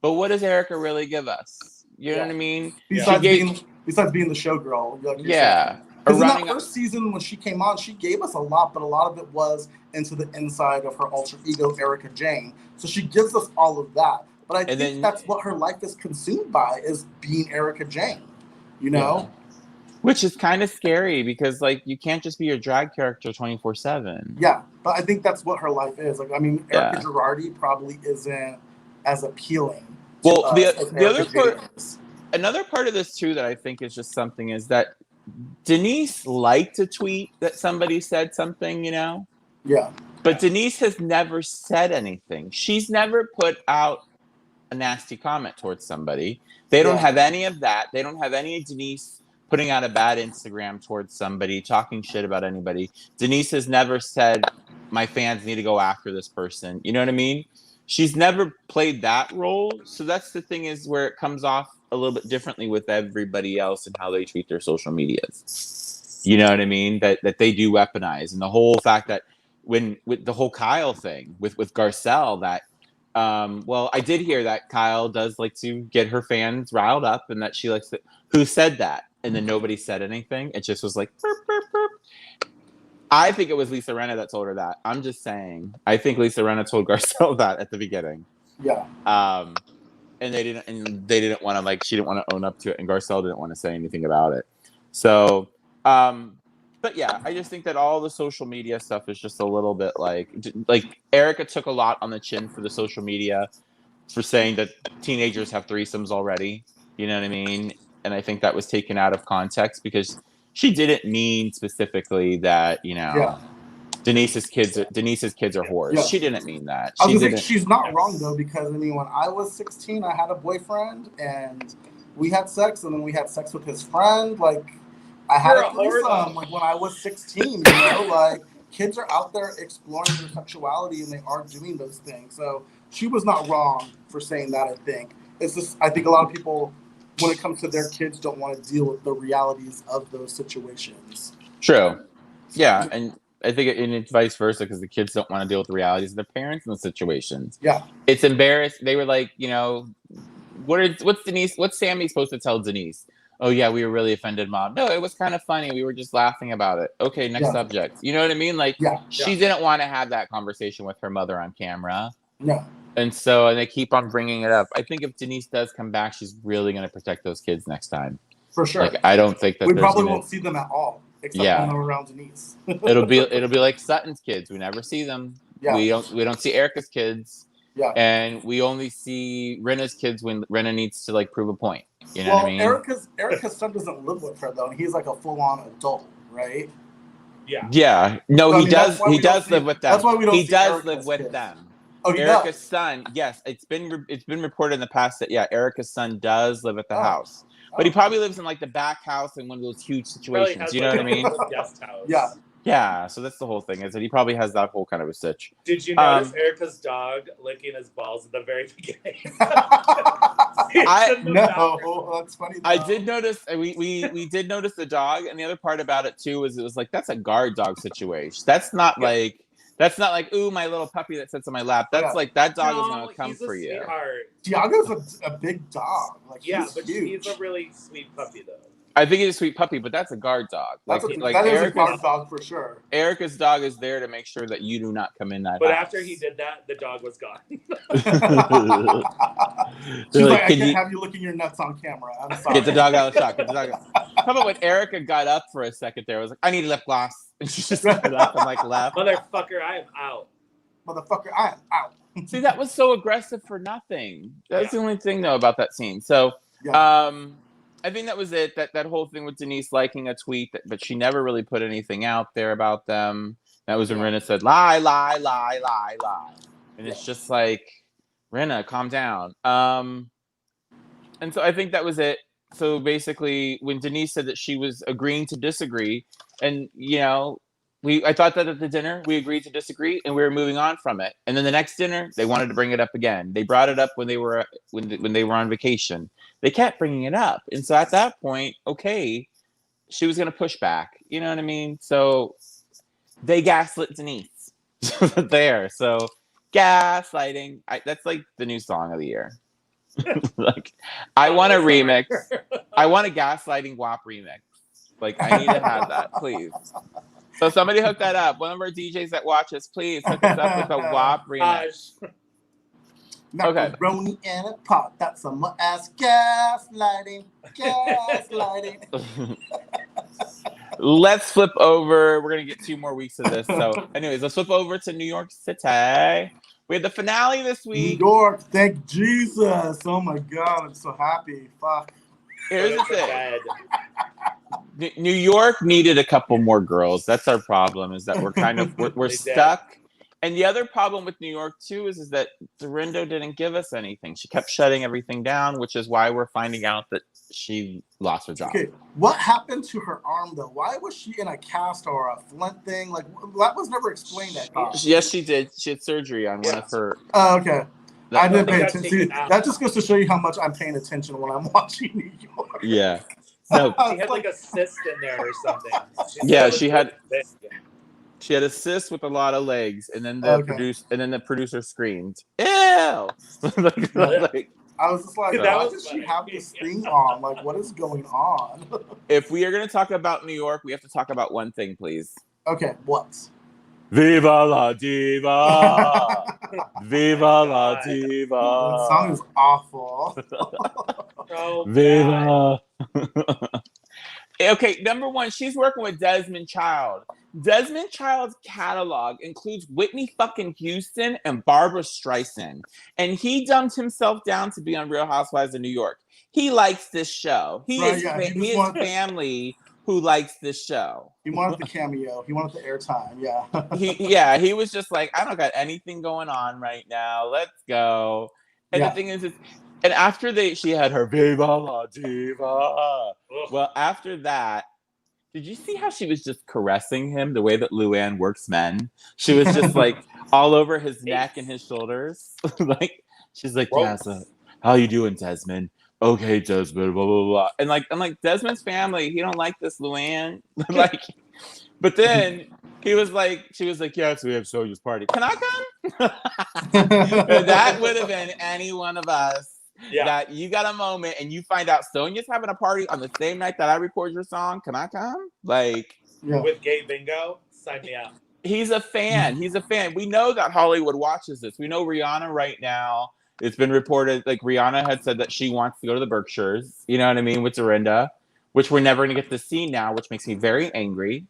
But what does Erika really give us? You know what I mean? Besides being the showgirl. Saying. In that first season when she came on, she gave us a lot, but a lot of it was into the inside of her alter ego, Erika Jane. So she gives us all of that. But I think that's what her life is consumed by, is being Erika Jane, Yeah. Which is kind of scary, because you can't just be your drag character 24/7. Yeah, but I think that's what her life is. Erika Girardi probably isn't as appealing. Well, the other part, another part of this too that I think is just something, is that Denise liked to tweet that somebody said something, Yeah. But Denise has never said anything. She's never put out a nasty comment towards somebody. They don't have any of that. They don't have any of Denise putting out a bad Instagram towards somebody, talking shit about anybody. Denise has never said, my fans need to go after this person. You know what I mean? She's never played that role. So that's the thing, is where it comes off a little bit differently with everybody else and how they treat their social medias. You know what I mean? That they do weaponize. And the whole fact that with the whole Kyle thing with Garcelle, that I did hear that Kyle does like to get her fans riled up, and that she likes to. Who said that? And then nobody said anything. It just was like burp, burp, burp. I think it was Lisa Rinna that told her that. I'm just saying. I think Lisa Rinna told Garcelle that at the beginning. Yeah. And they didn't want to, she didn't want to own up to it, and Garcelle didn't want to say anything about it. So, but yeah, I just think that all the social media stuff is just a little bit like Erika took a lot on the chin for the social media for saying that teenagers have threesomes already. You know what I mean? And I think that was taken out of context, because she didn't mean specifically that, Denise's kids are whores. Yeah. She didn't mean that. She's not wrong, though, because when I was 16, I had a boyfriend, and we had sex, and then we had sex with his friend. I had a threesome when I was 16. Kids are out there exploring their sexuality, and they are doing those things. So she was not wrong for saying that. I think it's just, I think a lot of people, when it comes to their kids, don't want to deal with the realities of those situations. True. Yeah, and I think it's vice versa, because the kids don't want to deal with the realities of the parents in the situations. Yeah. It's embarrassing. They were like, What's Sammy supposed to tell Denise? Oh yeah, we were really offended, Mom. No, it was kind of funny. We were just laughing about it. Okay, next subject. You know what I mean? Like, she didn't want to have that conversation with her mother on camera. No. And they keep on bringing it up. I think if Denise does come back, she's really going to protect those kids next time. For sure. Like, I don't think that we probably won't see them at all, except when they're around Denise. it'll be like Sutton's kids. We never see them. Yeah. We don't see Erika's kids. Yeah. And we only see Rinna's kids when Rinna needs to like prove a point. You know what I mean? Erika's son doesn't live with her though, and he's like a full-on adult, right? Yeah. Yeah. No, he does live with them. That's why we don't. He does live with them. Oh, Erika's son, yes, it's been reported in the past that Erika's son does live at the house, but he probably lives in like the back house in one of those huge situations. You know what I mean? Guest house. Yeah. Yeah, so that's the whole thing, is that he probably has that whole kind of a stitch. Did you notice Erika's dog licking his balls at the very beginning? No, that's funny. Though. I did notice, we did notice the dog, and the other part about it too is it was like, that's a guard dog situation. That's not like, ooh, my little puppy that sits on my lap. That's like, that dog is going to come for you. Sweetheart. Tiago's a big dog. Like, but huge. he's a really sweet puppy though. I think he's a sweet puppy, but that's a guard dog. That is a guard dog for sure. Erika's dog is there to make sure that you do not come in that But house. after he did that, the dog was gone. She's like, I can't have you licking your nuts on camera. I'm sorry. Get the dog out of the shot. Get the dog out. How about when Erika got up for a second there? I was like, I need lip gloss. And she just got up and like left. Motherfucker, I am out. Motherfucker, I am out. See, that was so aggressive for nothing. That's the only thing though about that scene. So, I think that was it. That whole thing with Denise liking a tweet, but she never really put anything out there about them. That was when Rinna said, lie, lie, lie, lie, lie. And it's just like, Rinna, calm down. And so I think that was it. So basically, when Denise said that she was agreeing to disagree, and, you know, I thought that at the dinner, we agreed to disagree, and we were moving on from it. And then the next dinner, they wanted to bring it up again. They brought it up when they were on vacation. They kept bringing it up. And so at that point, okay, she was going to push back. You know what I mean? So they gaslit Denise. There. So gaslighting. That's like the new song of the year. Like, I want a remix. I want a gaslighting WAP remix. Like, I need to have that, please. So somebody hook that up. One of our DJs that watch us, please hook us up with a WAP remix. Macaroni in a pot. That's some ass gaslighting. Gaslighting. Let's flip over. We're going to get 2 more weeks of this. So anyways, let's flip over to New York City. We had the finale this week. New York, thank Jesus. Oh my God, I'm so happy. Fuck. Here's the thing. New York needed a couple more girls. That's our problem, is that we're stuck. And the other problem with New York too is that Dorinda didn't give us anything. She kept shutting everything down, which is why we're finding out that she lost her job. Okay, what happened to her arm though? Why was she in a cast or a flint thing? Like, that was never explained. Yes, she did. She had surgery on one of her. Oh, okay. I didn't pay attention. That just goes to show you how much I'm paying attention when I'm watching New York. Yeah. No. She had like a cyst in there or something. She had a cyst with a lot of legs, and then the producer screamed, "Ew!" I was just like, why does she have this thing on? Like, what is going on? If we are going to talk about New York, we have to talk about one thing, please. Okay, what? Viva la diva! Viva la diva! That song is awful. Viva! Okay, number one, she's working with Desmond Child. Desmond Child's catalog includes Whitney fucking Houston and Barbara Streisand. And he dumped himself down to be on Real Housewives of New York. He likes this show. He is family who likes this show. He wanted the cameo. He wanted the airtime, He was just like, I don't got anything going on right now. Let's go. And the thing is, and after she had her Viva la Diva. Well, after that, did you see how she was just caressing him the way that LuAnn works men? She was just like all over his neck and his shoulders. Like, she's like, how you doing, Desmond? Okay, Desmond, blah, blah, blah. And like, I'm like, Desmond's family, he don't like this, LuAnn. Like, but then she was like, yes, we have Sonja's party. Can I come? That would have been any one of us. Yeah. that you got a moment and you find out Sonja's having a party on the same night that I record your song, can I come? Like, with gay bingo, sign me up. He's a fan. He's a fan. We know that Hollywood watches this. We know Rihanna right now. It's been reported, like Rihanna had said that she wants to go to the Berkshires, you know what I mean, with Dorinda, which we're never going to get to see now, which makes me very angry.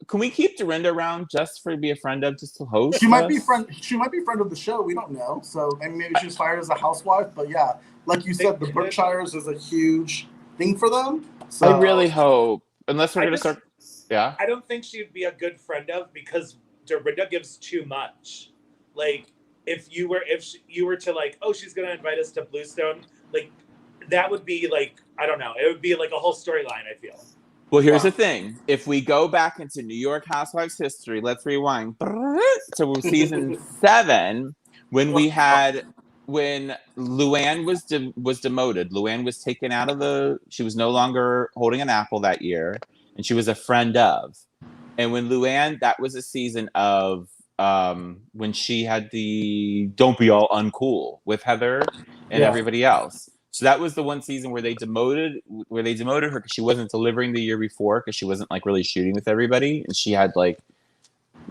Can we keep Dorinda around just for to be a friend of, just to host? She might be friend of the show. We don't know. So maybe she was fired as a housewife. But yeah, like you said, the Berkshires is a huge thing for them. So I really hope, unless we're going to start. Yeah. I don't think she'd be a good friend of because Dorinda gives too much. Like if you were to like, oh, she's gonna invite us to Bluestone, like that would be like, I don't know, it would be like a whole storyline, I feel. Well, here's the thing. If we go back into New York Housewives history, let's rewind to season 7 when LuAnn was demoted. LuAnn was taken out of she was no longer holding an apple that year, and she was a friend of. And when LuAnn, that was a season of when she had the "Don't Be All Uncool" with Heather and everybody else. So that was the one season where they demoted her because she wasn't delivering the year before because she wasn't like really shooting with everybody, and she had like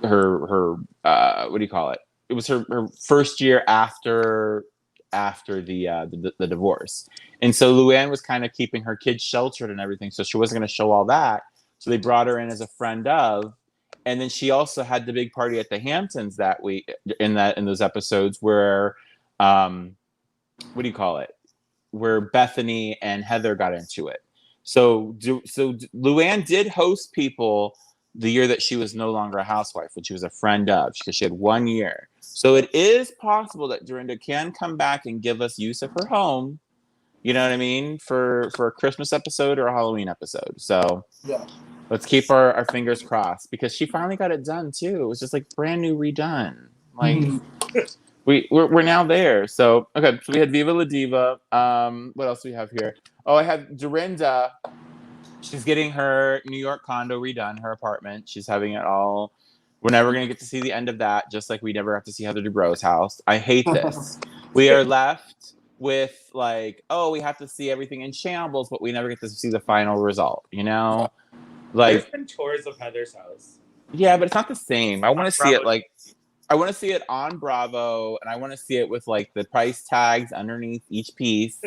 her what do you call it? It was her first year after the divorce, and so LuAnn was kind of keeping her kids sheltered and everything, so she wasn't going to show all that. So they brought her in as a friend of, and then she also had the big party at the Hamptons that week in those episodes where what do you call it? Where Bethany and Heather got into it. So LuAnn did host people the year that she was no longer a housewife, which she was a friend of, because she had 1 year. So it is possible that Dorinda can come back and give us use of her home, you know what I mean, for a Christmas episode or a Halloween episode. So let's keep our fingers crossed, because she finally got it done too. It was just like brand new redone. Like we're now there. So okay, so we had Viva La Diva. What else do we have here? Oh, I have Dorinda. She's getting her New York condo redone, her apartment. She's having it all. We're never going to get to see the end of that, just like we never have to see Heather Dubrow's house. I hate this. We are left with like, oh, we have to see everything in shambles, but we never get to see the final result, you know? Like, there's been tours of Heather's house. Yeah, but it's not the same. I want to see it like, I want to see it on Bravo, and I want to see it with like the price tags underneath each piece.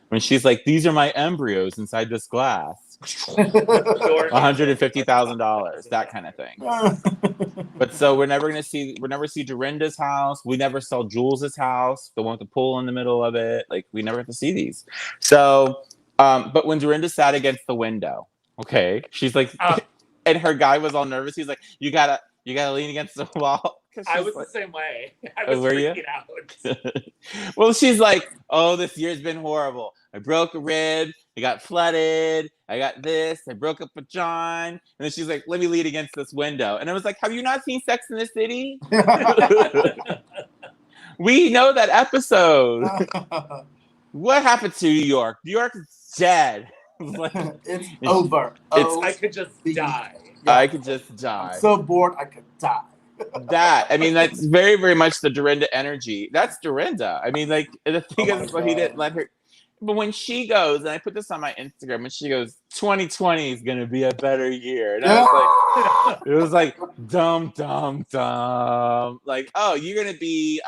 When she's like, these are my embryos inside this glass. $150,000, that kind of thing. But so we're never see Dorinda's house. We never saw Jules's house, the one with the pool in the middle of it. Like, we never have to see these. So, but when Dorinda sat against the window, okay, she's like, and her guy was all nervous. He's like, you gotta lean against the wall. I was like, the same way. I was freaking out. Well, she's like, oh, this year's been horrible. I broke a rib. I got flooded. I got this. I broke up with John. And then she's like, let me lean against this window. And I was like, have you not seen Sex in the City? We know that episode. What happened to New York? New York is dead. It's over. I could just die. I could just die. I'm so bored, I could die. I mean, that's very, very much the Dorinda energy. That's Dorinda. I mean, like, the thing is, he didn't let her. But when she goes, and I put this on my Instagram, and she goes, 2020 is going to be a better year. And I was like, it was like, dumb. Like, oh, you're going to be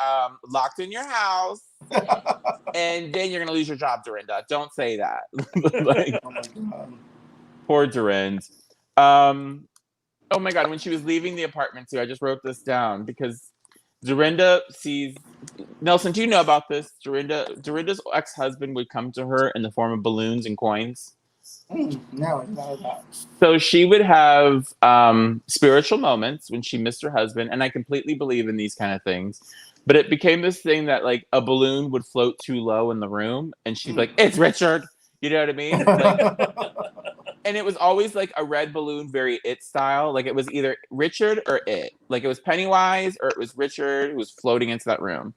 locked in your house, and then you're going to lose your job, Dorinda. Don't say that. Like, oh my God. Poor Dorinda. Oh my God, when she was leaving the apartment too, I just wrote this down because Dorinda sees, Nelson, do you know about this? Dorinda's ex-husband would come to her in the form of balloons and coins. No, I know that. So she would have spiritual moments when she missed her husband, and I completely believe in these kind of things. But it became this thing that like a balloon would float too low in the room, and she's like, it's Richard. You know what I mean? Like, and it was always like a red balloon, very It style. Like it was either Richard or It. Like it was Pennywise or it was Richard who was floating into that room.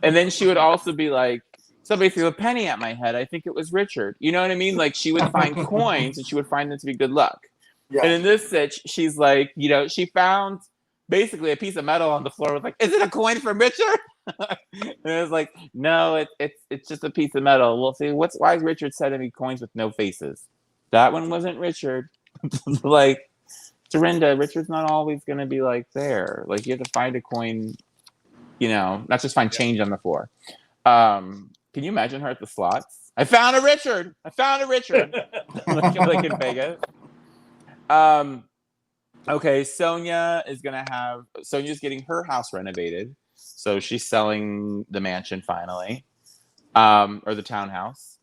And then she would also be like, somebody threw a penny at my head. I think it was Richard. You know what I mean? Like she would find coins and she would find them to be good luck. Yeah. And in this sitch, she's like, you know, she found basically a piece of metal on the floor with like, is it a coin from Richard? And it was like, no, it's just a piece of metal. We'll see. Why is Richard sending me coins with no faces? That one wasn't Richard. Like, Dorinda, Richard's not always going to be like there. Like, you have to find a coin, not just find change on the floor. Can you imagine her at the slots? I found a Richard. like in Vegas. Okay, Sonja's getting her house renovated. So she's selling the mansion finally. Or the townhouse.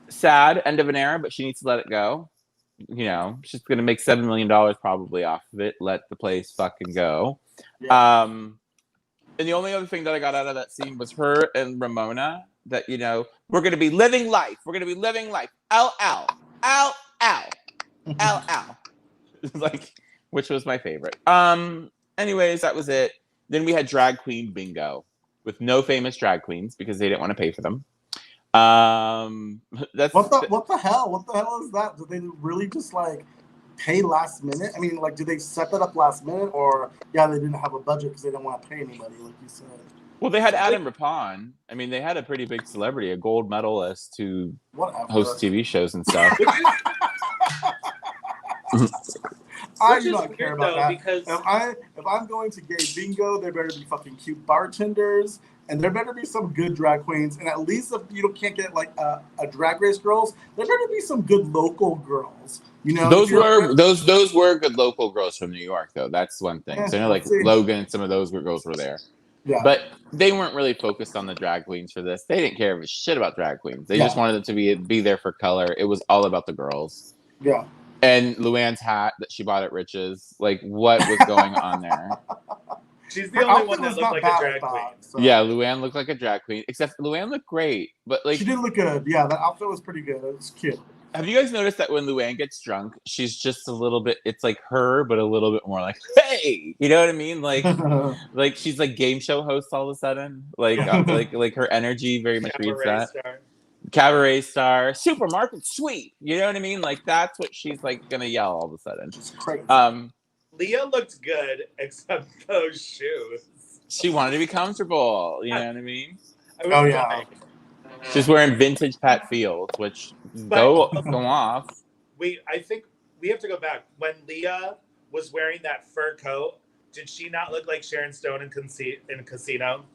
Sad, end of an era, but she needs to let it go. She's going to make $7 million probably off of it. Let the place fucking go. Yeah. And the only other thing that I got out of that scene was her and Ramona that, we're going to be living life. Ow, ow, ow, ow, ow, ow. Like, which was my favorite. Anyways, that was it. Then we had drag queen bingo with no famous drag queens because they didn't want to pay for them. That's what the hell? What the hell is that? Did they really just like pay last minute? I mean, like, did they set that up last minute, or they didn't have a budget because they didn't want to pay anybody, like you said? Well, they had Adam Rippon. I mean, they had a pretty big celebrity, a gold medalist to host TV shows and stuff. I do not care about that. Because if I'm going to gay bingo, there better be fucking cute bartenders, and there better be some good drag queens. And at least if you can't get like a drag race girls, there better be some good local girls. Those were good local girls from New York, though. That's one thing. Yeah, so like Logan and some of those girls were there. Yeah. But they weren't really focused on the drag queens for this. They didn't care a shit about drag queens. They just wanted them to be there for color. It was all about the girls. Yeah. And LuAnn's hat that she bought at Rich's, like, what was going on there? She's the only one that looked like a drag queen. So. Yeah, LuAnn looked like a drag queen. Except LuAnn looked great, but like she did look good. Yeah, that outfit was pretty good. It was cute. Have you guys noticed that when LuAnn gets drunk, she's just a little bit? It's like her, but a little bit more like, hey, you know what I mean? Like, like she's like game show host all of a sudden. Like, like her energy very much reads that. Cabaret star, supermarket sweep. You know what I mean? Like that's what she's like gonna yell all of a sudden. It's crazy. Leah looked good except those shoes. She wanted to be comfortable. You know what I mean? Oh yeah. She's wearing vintage Pat Fields, which go off. I think we have to go back. When Leah was wearing that fur coat, did she not look like Sharon Stone in Casino?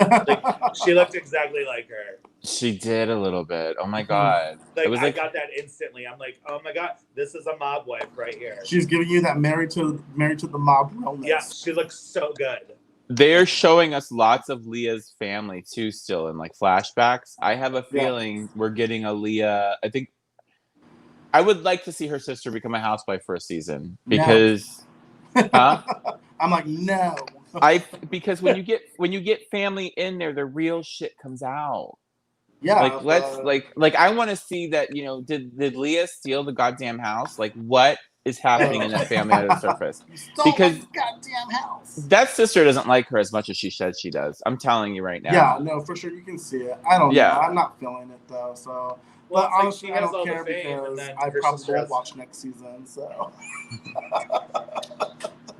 Like, she looked exactly like her. She did a little bit. Oh my god! I got that instantly. I'm like, oh my god, this is a mob wife right here. She's giving you that married to the mob realness. Yeah, she looks so good. They're showing us lots of Leah's family too, still in like flashbacks. I have a feeling we're getting a Leah. I think I would like to see her sister become a housewife for a season because, I'm like, no. Because when you get family in there, the real shit comes out. Yeah. Like let's I want to see that, did Leah steal the goddamn house? Like what is happening in that family under the surface? Because goddamn house. That sister doesn't like her as much as she says she does. I'm telling you right now. Yeah, no, for sure you can see it. I don't know. I'm not feeling it though, so but honestly, I don't care because I probably won't watch next season, so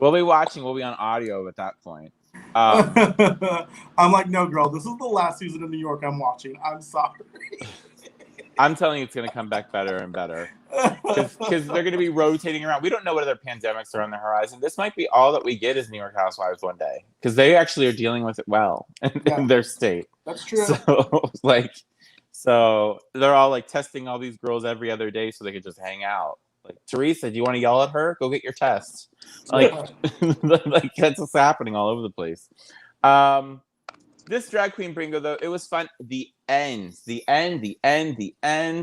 we'll be watching. We'll be on audio at that point. I'm like, no, girl, this is the last season of New York I'm watching. I'm sorry. I'm telling you, it's going to come back better and better because they're going to be rotating around. We don't know what other pandemics are on the horizon. This might be all that we get as New York Housewives one day because they actually are dealing with it well in their state. That's true. So they're all like testing all these girls every other day so they could just hang out. Like, Teresa, do you want to yell at her? Go get your test. Like, like that's what's happening all over the place. This drag queen bingo, though, it was fun. The end.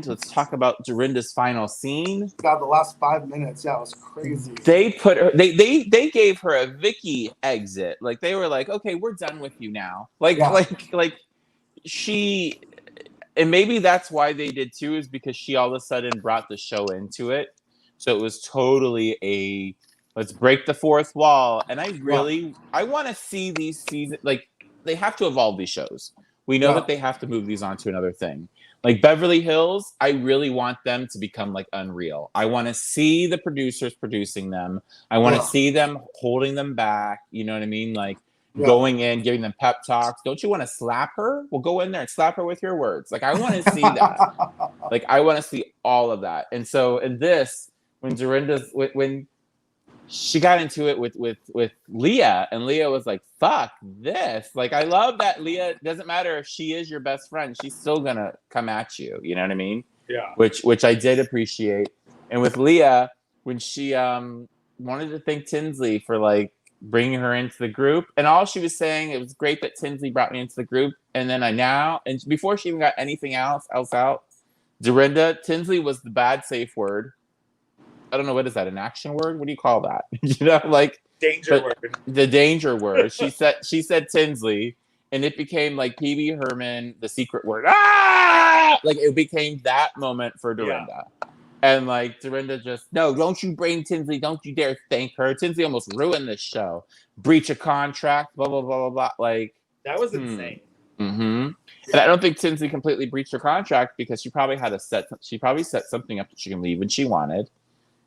Let's talk about Dorinda's final scene. God, the last 5 minutes, it was crazy. They put her. They gave her a Vicky exit. Like they were like, okay, we're done with you now. Like she, and maybe that's why they did too, is because she all of a sudden brought the show into it. So it was totally let's break the fourth wall. And I want to see these seasons. Like, they have to evolve these shows. We know that they have to move these on to another thing. Like Beverly Hills, I really want them to become like Unreal. I want to see the producers producing them. I want to see them holding them back. You know what I mean? Like, going in, giving them pep talks. Don't you want to slap her? Well, go in there and slap her with your words. Like, I want to see that. Like, I want to see all of that. And so in this, when she got into it with Leah, and Leah was like, fuck this. Like, I love that Leah, doesn't matter if she is your best friend, she's still gonna come at you. You know what I mean? Yeah. Which I did appreciate. And with Leah, when she wanted to thank Tinsley for like bringing her into the group, and all she was saying, it was great that Tinsley brought me into the group. And then and before she even got anything else out, Dorinda, Tinsley was the bad safe word. I don't know, what is that, an action word? What do you call that? You know, like danger word. The danger word. She said Tinsley, and it became like PB Herman, the secret word. Ah! Like, it became that moment for Dorinda. Yeah. And like Dorinda just, no, don't you bring Tinsley, don't you dare thank her. Tinsley almost ruined this show. Breach of contract, blah blah blah blah blah. Like, that was insane. Mm-hmm. And I don't think Tinsley completely breached her contract, because she probably set something up that she can leave when she wanted.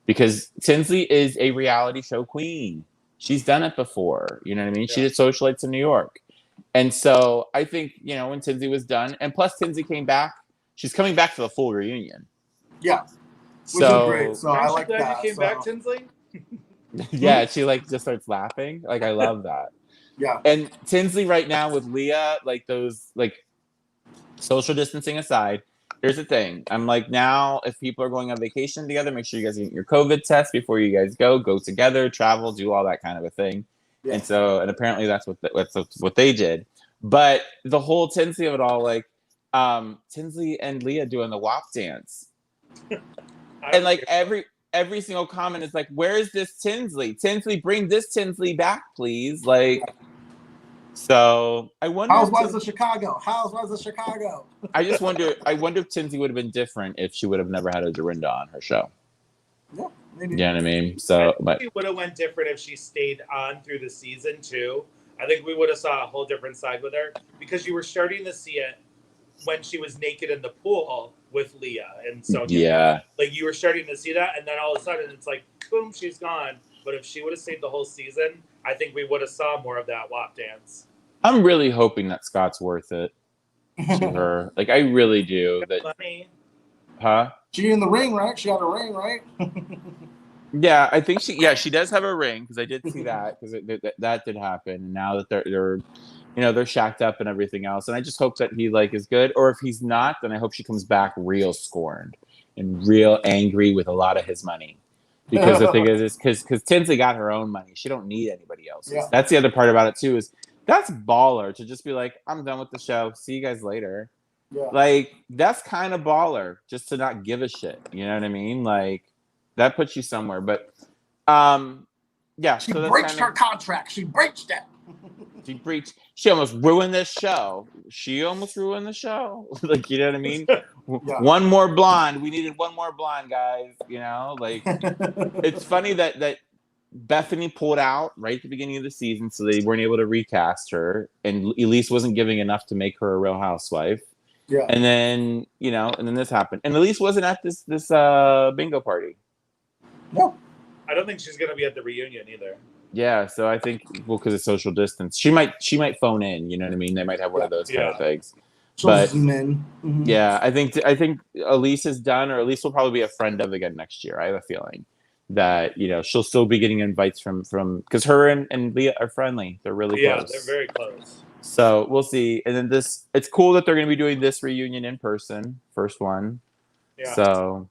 Because Tinsley is a reality show queen. She's done it before. You know what I mean? Yeah. She did Socialites in New York. And so I think, you know, when Tinsley was done, and plus Tinsley came back, she's coming back to the full reunion. Yeah. Which is great. So I like that. You came back, Tinsley? Yeah, she like just starts laughing. Like, I love that. Yeah. And Tinsley right now with Leah, like those, like, social distancing aside, here's the thing. I'm like, now, if people are going on vacation together, make sure you guys get your COVID test before you guys go together, travel, do all that kind of a thing. Yeah. And apparently that's what they did. But the whole Tinsley of it all, like, Tinsley and Leah doing the WAP dance. And like every single comment is like, where's this Tinsley? Tinsley, bring this Tinsley back, please. Like, so I wonder. Housewives of Chicago. Housewives of Chicago. I just wonder. I wonder if Tinsley would have been different if she would have never had a Dorinda on her show. Yeah, maybe. You know what I mean? So, but she would have went different if she stayed on through the season too. I think we would have saw a whole different side with her, because you were starting to see it when she was naked in the pool with Leah and Sonja. Yeah. Like, you were starting to see that, and then all of a sudden it's like, boom, she's gone. But if she would have stayed the whole season, I think we would have saw more of that WAP dance. I'm really hoping that Scott's worth it to her. Like, I really do. That. Money. Huh? She in the ring, right? She got a ring, right? Yeah, I think she does have a ring, because I did see that, because that did happen. And now that they're you know, they're shacked up and everything else. And I just hope that he like is good. Or if he's not, then I hope she comes back real scorned and real angry with a lot of his money. Because the thing is because Tinsley got her own money. She don't need anybody else's. Yeah. That's the other part about it too, is that's baller to just be like, I'm done with the show. See you guys later. Yeah. Like, that's kind of baller, just to not give a shit. You know what I mean? Like, that puts you somewhere. But yeah. She breached her contract. She breached it. She almost ruined this show. Like, you know what I mean? Yeah. One more blonde. We needed one more blonde, guys. You know, like, it's funny that Bethany pulled out right at the beginning of the season, so they weren't able to recast her, and Elise wasn't giving enough to make her a real housewife. Yeah. And then, you know, and then this happened. And Elise wasn't at this bingo party. No. I don't think she's gonna be at the reunion either. Yeah, so I think, well, because of social distance, she might phone in. You know what I mean? They might have one of those kind of things. But yeah, I think Elise is done, or Elise will probably be a friend of again next year. I have a feeling that, you know, she'll still be getting invites from because her and Leah are friendly. They're really close. Yeah, they're very close. So we'll see. And then it's cool that they're going to be doing this reunion in person, first one. Yeah. So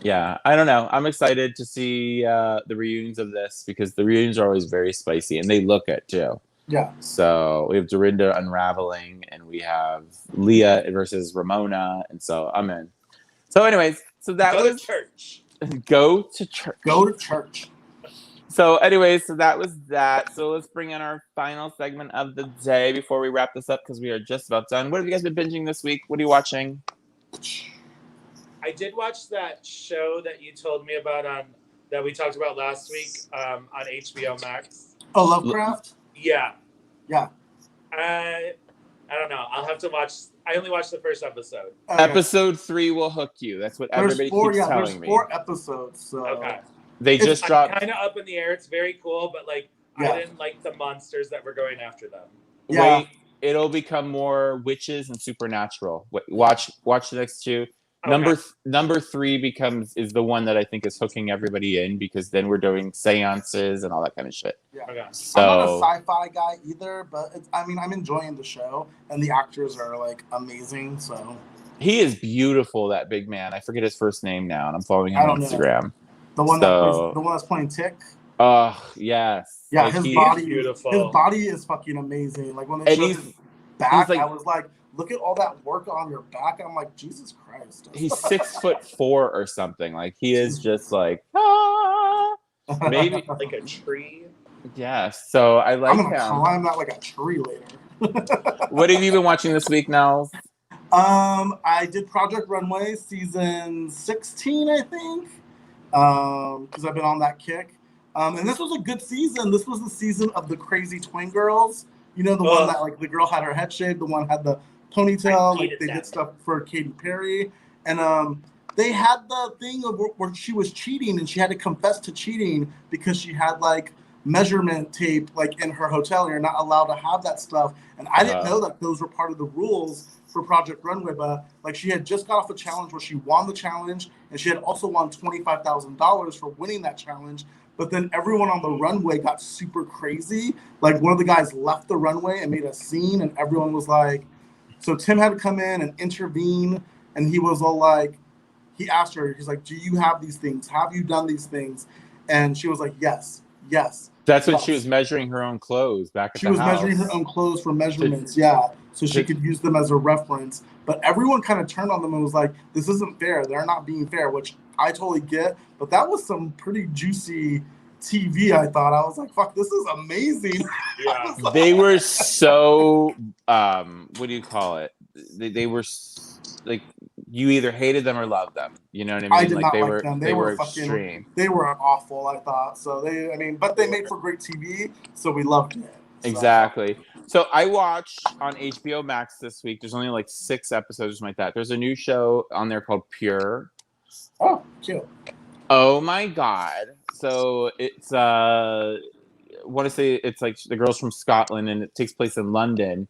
yeah, I don't know. I'm excited to see the reunions of this, because the reunions are always very spicy, and they look it too. Yeah. So we have Dorinda unraveling, and we have Leah versus Ramona, and so I'm in. So anyways, so that was church. Go to church. Go to church. So anyways, so that was that. So let's bring in our final segment of the day before we wrap this up, because we are just about done. What have you guys been binging this week? What are you watching? I did watch that show that you told me about that we talked about last week on HBO Max. Oh, Lovecraft? Yeah. Yeah. I don't know. I'll have to watch. I only watched the first episode. Okay. Episode 3 will hook you. That's what everybody keeps telling me. There's 4 episodes. So. Okay. They just dropped. Kind of up in the air. It's very cool, but like Yeah. I didn't like the monsters that were going after them. Yeah. Wait, it'll become more witches and supernatural. Watch the next two. Okay. Number 3 is the one that I think is hooking everybody in, because then we're doing seances and all that kind of shit. Yeah. Okay. So I'm not a sci-fi guy either, but I'm enjoying the show, and the actors are like amazing. So he is beautiful, that big man. I forget his first name now, and I'm following him I on don't know. Instagram. The one that's playing Tick. Oh yes. Yeah, like, his he's body, beautiful. his body is fucking amazing. Like when they showed his back, like, I was like, look at all that work on your back. I'm like, Jesus Christ. He's 6'4" or something. Like he is just like maybe like a tree. Yeah. So I like I'm gonna him. climb that like a tree later. What have you been watching this week, Nels? I did Project Runway season 16, I think. Because I've been on that kick. And this was a good season. This was the season of the crazy twin girls. You know, the one that like the girl had her head shaved, the one had the ponytail. Like they did stuff for Katy Perry, and they had the thing of where she was cheating, and she had to confess to cheating because she had like measurement tape like in her hotel, and you're not allowed to have that stuff. And I didn't know that those were part of the rules for Project Runway, but like she had just got off a challenge where she won the challenge, and she had also won $25,000 for winning that challenge. But then everyone on the runway got super crazy. Like one of the guys left the runway and made a scene, and everyone was like, so Tim had to come in and intervene, and he was all like, he asked her, he's like, do you have these things? Have you done these things? And she was like, yes. That's when she was measuring her own clothes back at the house. She was measuring her own clothes for measurements, so she could use them as a reference. But everyone kind of turned on them and was like, this isn't fair. They're not being fair, which I totally get. But that was some pretty juicy TV, I thought. I was like, fuck, this is amazing. Yeah. Like, they were so, what do you call it? They were like, you either hated them or loved them. You know what I mean? I did not they like were them. They were fucking extreme. They were awful, I thought. So but they made for great TV, so we loved it. So. Exactly. So I watched on HBO Max this week. There's only like 6 episodes or something like that. There's a new show on there called Pure. Oh, cute. Oh my God. So it's I want to say it's like the girl's from Scotland and it takes place in London.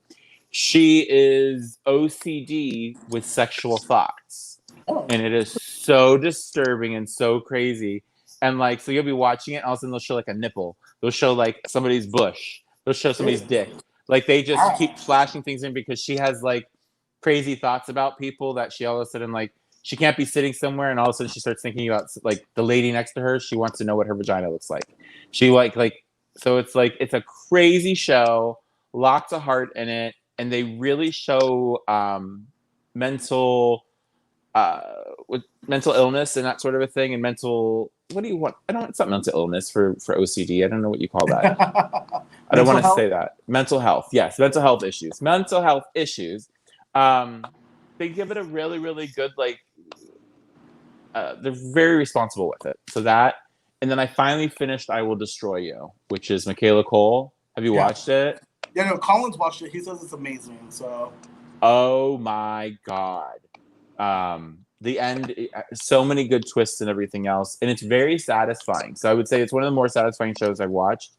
She is OCD with sexual thoughts. Oh. And it is so disturbing and so crazy. And like, so you'll be watching it, and all of a sudden they'll show like a nipple. They'll show like somebody's bush. They'll show somebody's dick. Like they just keep flashing things in because she has like crazy thoughts about people that she all of a sudden like, she can't be sitting somewhere, and all of a sudden she starts thinking about like the lady next to her. She wants to know what her vagina looks like. She so it's like, it's a crazy show, lots of heart in it. And they really show mental illness and that sort of a thing, and what do you want? It's not mental illness for OCD. I don't know what you call that. I don't want to say that. Mental health. Yes. Mental health issues. They give it a really, really good, like, they're very responsible with it. So that, and then I finally finished I Will Destroy You, which is Michaela Cole. Have you watched it? Yeah, no, Colin's watched it. He says it's amazing. So. Oh my God. The end, so many good twists and everything else. And it's very satisfying. So I would say it's one of the more satisfying shows I've watched.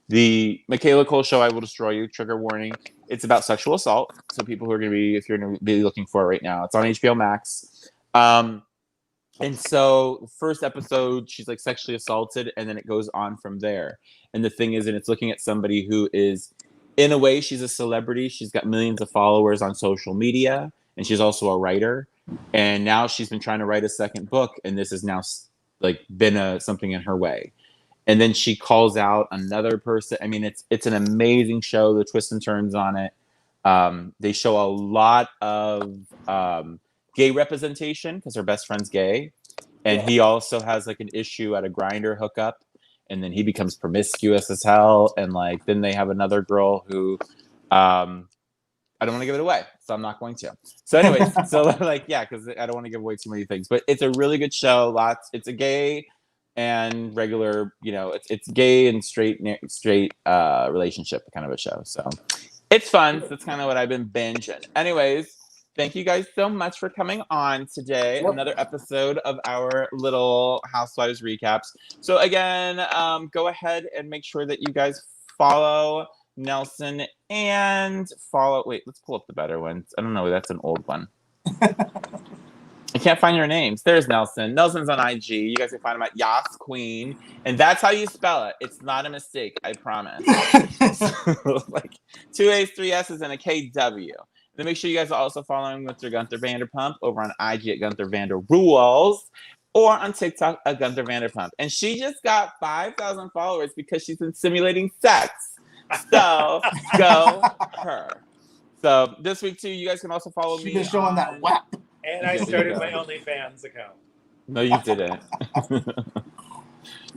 The Michaela Cole show, I Will Destroy You, trigger warning. It's about sexual assault. So people who are going to be, if you're going to be looking for it right now, it's on HBO Max. And so the first episode, she's like sexually assaulted, and then it goes on from there. And the thing is, and it's looking at somebody who is, in a way, she's a celebrity. She's got millions of followers on social media, and she's also a writer. And now she's been trying to write a second book, and this has now like been something in her way. And then she calls out another person. I mean, it's an amazing show. The twists and turns on it. They show a lot of gay representation because her best friend's gay, and he also has like an issue at a grinder hookup, and then he becomes promiscuous as hell. And like then they have another girl who I don't want to give it away, so I'm not going to. So anyways, so like yeah, because I don't want to give away too many things, but it's a really good show. It's a gay and regular, it's gay and straight relationship kind of a show. So it's fun. That's kind of what I've been binging. Anyways, thank you guys so much for coming on today. Yep. Another episode of our little Housewives recaps. So again, go ahead and make sure that you guys follow Nelson and follow. Wait, let's pull up the better ones. I don't know. That's an old one. I can't find your names. There's Nelson. Nelson's on IG. You guys can find him at Yas Queen. And that's how you spell it. It's not a mistake. I promise. Like 2 A's, 3 S's, and a KW. Then make sure you guys are also following Mr. Gunther Vanderpump over on IG at Gunther Vander Rules or on TikTok at Gunther Vanderpump. And she just got 5,000 followers because she's been simulating sex. So go her. So this week too, you guys can also follow me. She's been showing that WAP. And I started my OnlyFans account. No, you didn't.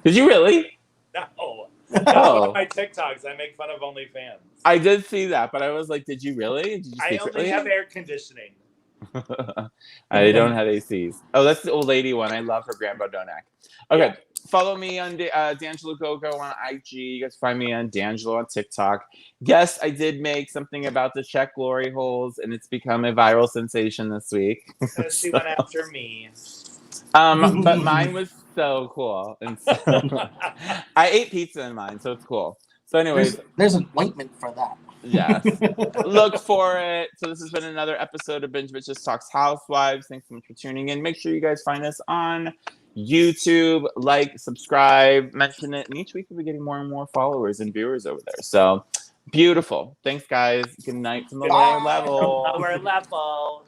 Did you really? No. That's one of my TikToks. I make fun of OnlyFans. I did see that, but I was like, did you really? Did you I only have air conditioning. I don't have ACs. Oh, that's the old lady one. I love her, Grandpa Donak. Okay, yeah. Follow me on Dangilo Gogo on IG. You guys find me on Dangilo on TikTok. Yes, I did make something about the Czech glory holes, and it's become a viral sensation this week. She went after me. But mine was so cool. And so, I ate pizza in mine, so it's cool. So anyways. There's an ointment for that. Yes. Look for it. So this has been another episode of Binge Bitches Talks Housewives. Thanks so much for tuning in. Make sure you guys find us on YouTube, like, subscribe, mention it. And each week we'll be getting more and more followers and viewers over there. So beautiful. Thanks, guys. Good night from the lower level. Lower level.